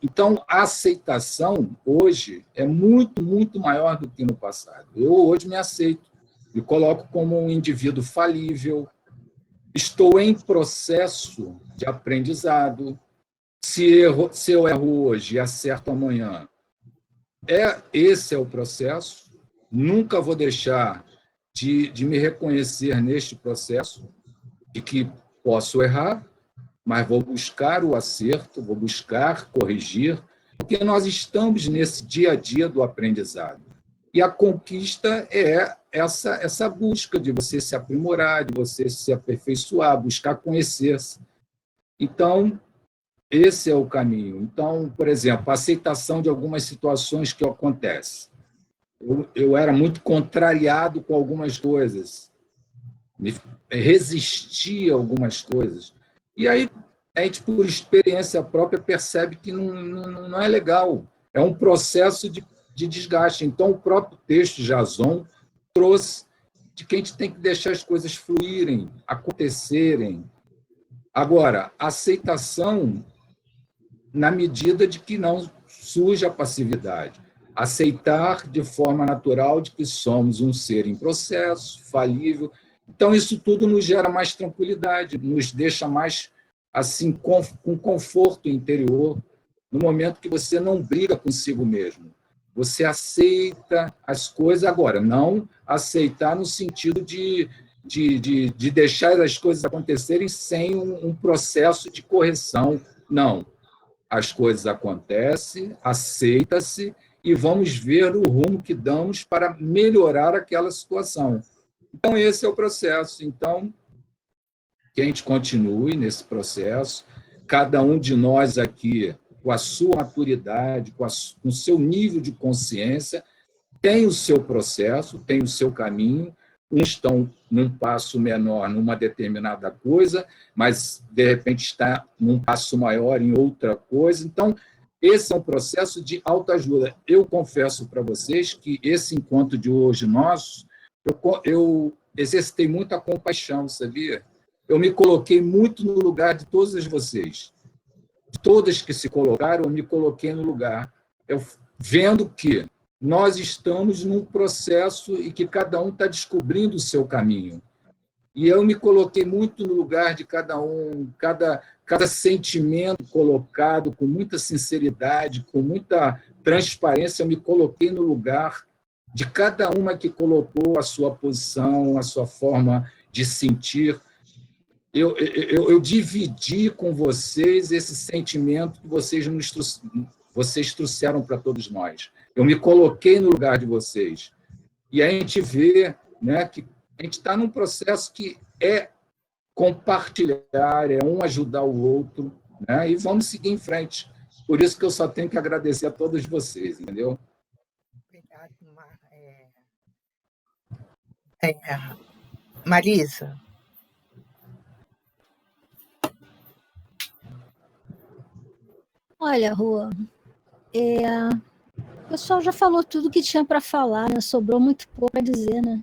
Então, a aceitação hoje é muito, muito maior do que no passado. Eu hoje me aceito, me coloco como um indivíduo falível, estou em processo de aprendizado. Se eu erro hoje e acerto amanhã, esse é o processo. Nunca vou deixar de me reconhecer neste processo, de que posso errar, mas vou buscar o acerto, vou buscar corrigir, porque nós estamos nesse dia a dia do aprendizado. E a conquista é essa busca de você se aprimorar, de você se aperfeiçoar, buscar conhecer-se. Então, esse é o caminho. Então, por exemplo, a aceitação de algumas situações que acontecem. Eu era muito contrariado com algumas coisas, resistia a algumas coisas. E aí, a gente, por experiência própria, percebe que não é legal. É um processo de desgaste. Então, o próprio texto de Jason trouxe de que a gente tem que deixar as coisas fluírem, acontecerem. Agora, a aceitação na medida de que não surja a passividade. Aceitar de forma natural de que somos um ser em processo, falível. Então, isso tudo nos gera mais tranquilidade, nos deixa mais assim com conforto interior, no momento que você não briga consigo mesmo. Você aceita as coisas. Agora, não aceitar no sentido de deixar as coisas acontecerem sem um processo de correção. Não. As coisas acontecem, aceita-se, e vamos ver o rumo que damos para melhorar aquela situação. Então, esse é o processo. Então, que a gente continue nesse processo, cada um de nós aqui, com a sua maturidade, com o seu nível de consciência, tem o seu processo, tem o seu caminho. Uns estão num passo menor numa determinada coisa, mas, de repente, está num passo maior em outra coisa. Então, esse é um processo de autoajuda. Eu confesso para vocês que esse encontro de hoje nosso, eu exercitei muita compaixão, sabia? Eu me coloquei muito no lugar de todas vocês. De todas que se colocaram, eu me coloquei no lugar. Eu vendo que nós estamos num processo e que cada um está descobrindo o seu caminho. E eu me coloquei muito no lugar de cada um, cada sentimento colocado com muita sinceridade, com muita transparência, eu me coloquei no lugar de cada uma que colocou a sua posição, a sua forma de sentir. Eu dividi com vocês esse sentimento que vocês trouxeram para todos nós. Eu me coloquei no lugar de vocês. E a gente vê, né, que a gente está num processo que é compartilhar, é um ajudar o outro, né, e vamos seguir em frente. Por isso que eu só tenho que agradecer a todos vocês, entendeu? Obrigada, Marisa. Olha, Rua, o pessoal já falou tudo que tinha para falar, né? Sobrou muito pouco para dizer, né?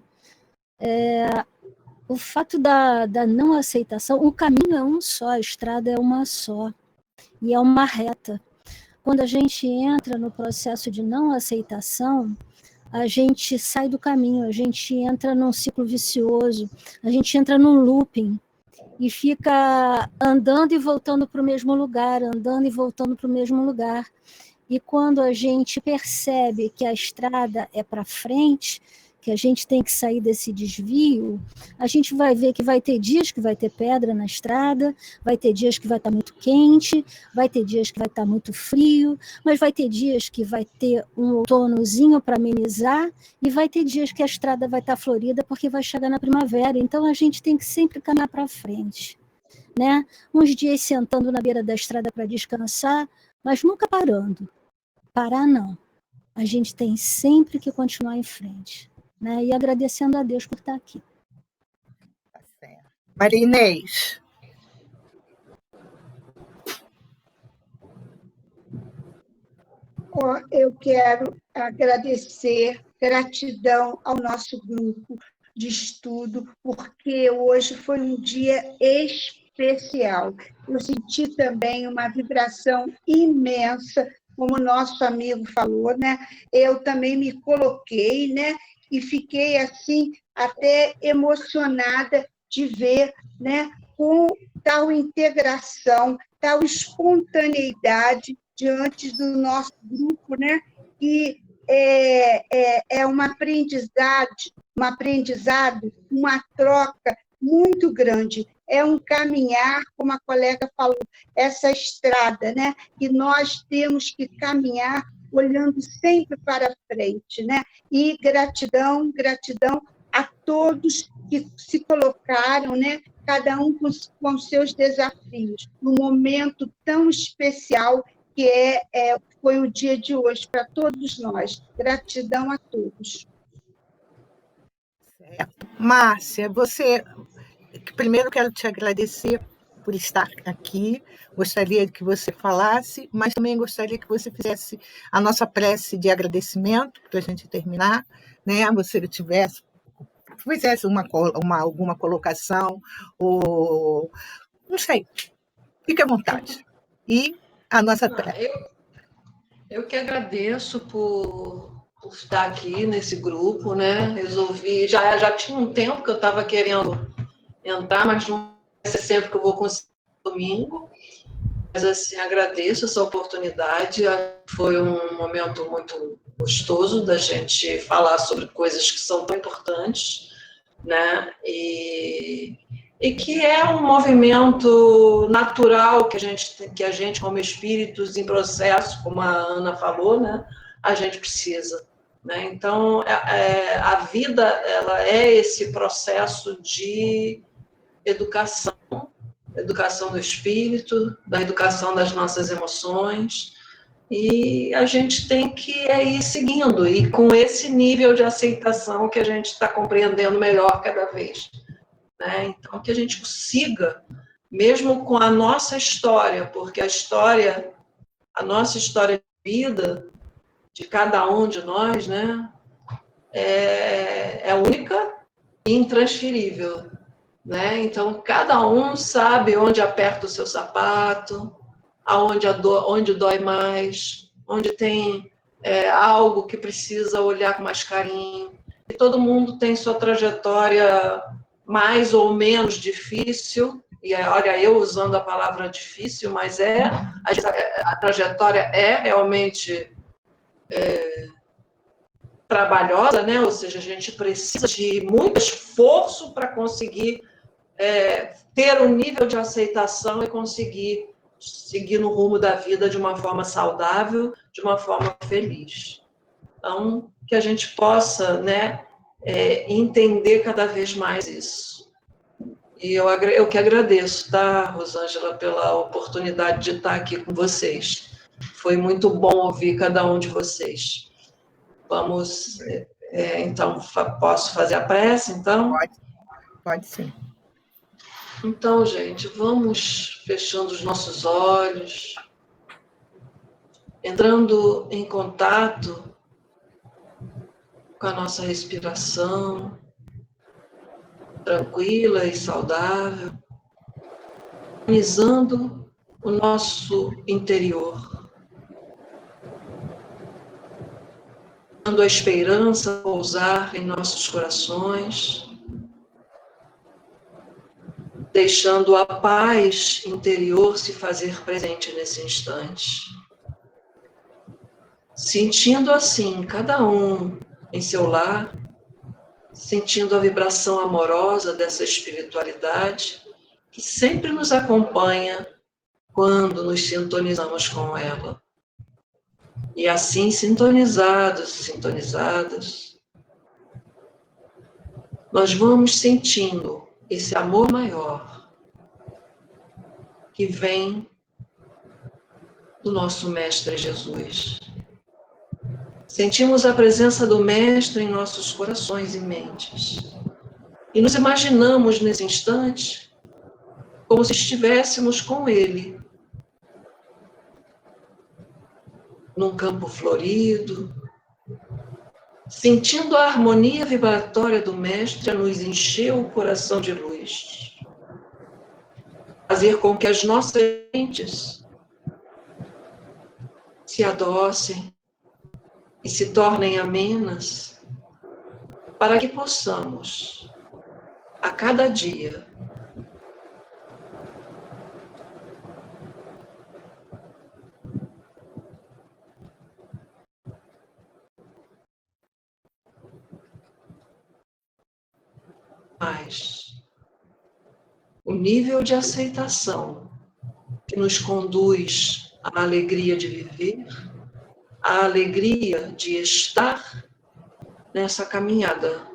O fato da não aceitação, o caminho é um só, a estrada é uma só, e é uma reta. Quando a gente entra no processo de não aceitação, a gente sai do caminho, a gente entra num ciclo vicioso, a gente entra num looping, e fica andando e voltando para o mesmo lugar, andando e voltando para o mesmo lugar. E quando a gente percebe que a estrada é para frente, que a gente tem que sair desse desvio, a gente vai ver que vai ter dias que vai ter pedra na estrada, vai ter dias que vai estar muito quente, vai ter dias que vai estar muito frio, mas vai ter dias que vai ter um outonozinho para amenizar, e vai ter dias que a estrada vai estar florida porque vai chegar na primavera. Então a gente tem que sempre caminhar para frente, né? Uns dias sentando na beira da estrada para descansar, mas nunca parando. Parar não. A gente tem sempre que continuar em frente. Né? E agradecendo a Deus por estar aqui. Tá certo. Maria Inês. Eu quero agradecer, gratidão ao nosso grupo de estudo, porque hoje foi um dia especial. especial. Eu senti também uma vibração imensa, como o nosso amigo falou, né? Eu também me coloquei, né? E fiquei assim até emocionada de ver, né? Com tal integração, tal espontaneidade diante do nosso grupo, né? Que é um aprendizado, uma troca muito grande. É um caminhar, como a colega falou, essa estrada, né? Que nós temos que caminhar olhando sempre para frente, né? E gratidão, gratidão a todos que se colocaram, né? Cada um com seus desafios, num momento tão especial que foi o dia de hoje para todos nós. Gratidão a todos. Márcia, primeiro quero te agradecer por estar aqui, gostaria que você falasse, mas também gostaria que você fizesse a nossa prece de agradecimento, para a gente terminar, né? Você fizesse alguma colocação, ou não sei, fique à vontade. E a nossa prece. Eu que agradeço por estar aqui nesse grupo, né? Resolvi, já tinha um tempo que eu estava querendo entrar, mas não é sempre que eu vou conseguir domingo. Mas, assim, agradeço essa oportunidade. Foi um momento muito gostoso da gente falar sobre coisas que são tão importantes, né? E que é um movimento natural que a gente, como espíritos em processo, como a Ana falou, né? A gente precisa. Né? Então, a vida ela é esse processo de educação do espírito, da educação das nossas emoções, e a gente tem que ir seguindo, e com esse nível de aceitação que a gente está compreendendo melhor cada vez. Né? Então, que a gente consiga, mesmo com a nossa história, porque a nossa história de vida, de cada um de nós, né, é única e intransferível. Né? Então, cada um sabe onde aperta o seu sapato, onde dói mais, onde tem algo que precisa olhar com mais carinho. E todo mundo tem sua trajetória mais ou menos difícil, e olha, eu usando a palavra difícil, mas a trajetória é realmente trabalhosa, né? Ou seja, a gente precisa de muito esforço para conseguir ter um nível de aceitação e conseguir seguir no rumo da vida de uma forma saudável, de uma forma feliz. Então, que a gente possa, né, entender cada vez mais isso. E eu que agradeço, tá, Rosângela, pela oportunidade de estar aqui com vocês. Foi muito bom ouvir cada um de vocês. Vamos, então, posso fazer a prece, então? Pode sim. Então, gente, vamos fechando os nossos olhos, entrando em contato com a nossa respiração, tranquila e saudável, organizando o nosso interior, dando a esperança pousar em nossos corações, deixando a paz interior se fazer presente nesse instante. Sentindo assim, cada um em seu lar, sentindo a vibração amorosa dessa espiritualidade que sempre nos acompanha quando nos sintonizamos com ela. E assim, sintonizados, sintonizadas, nós vamos sentindo esse amor maior que vem do nosso Mestre Jesus. Sentimos a presença do Mestre em nossos corações e mentes. E nos imaginamos nesse instante como se estivéssemos com Ele, num campo florido, sentindo a harmonia vibratória do Mestre a nos encher o coração de luz. fazer com que as nossas mentes se adocem e se tornem amenas, para que possamos, a cada dia, mais o nível de aceitação que nos conduz à alegria de viver, à alegria de estar nessa caminhada.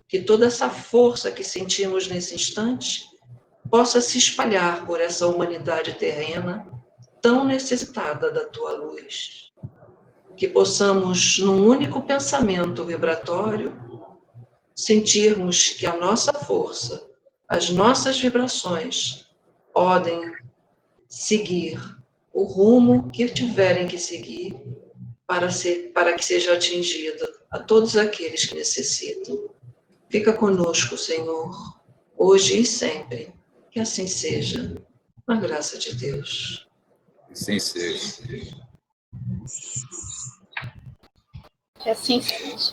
Que toda essa força que sentimos nesse instante possa se espalhar por essa humanidade terrena tão necessitada da tua luz. Que possamos, num único pensamento vibratório, sentirmos que a nossa força, as nossas vibrações podem seguir o rumo que tiverem que seguir para que seja atingida a todos aqueles que necessitam. Fica conosco, Senhor, hoje e sempre. Que assim seja, na graça de Deus. Assim seja. Que assim seja.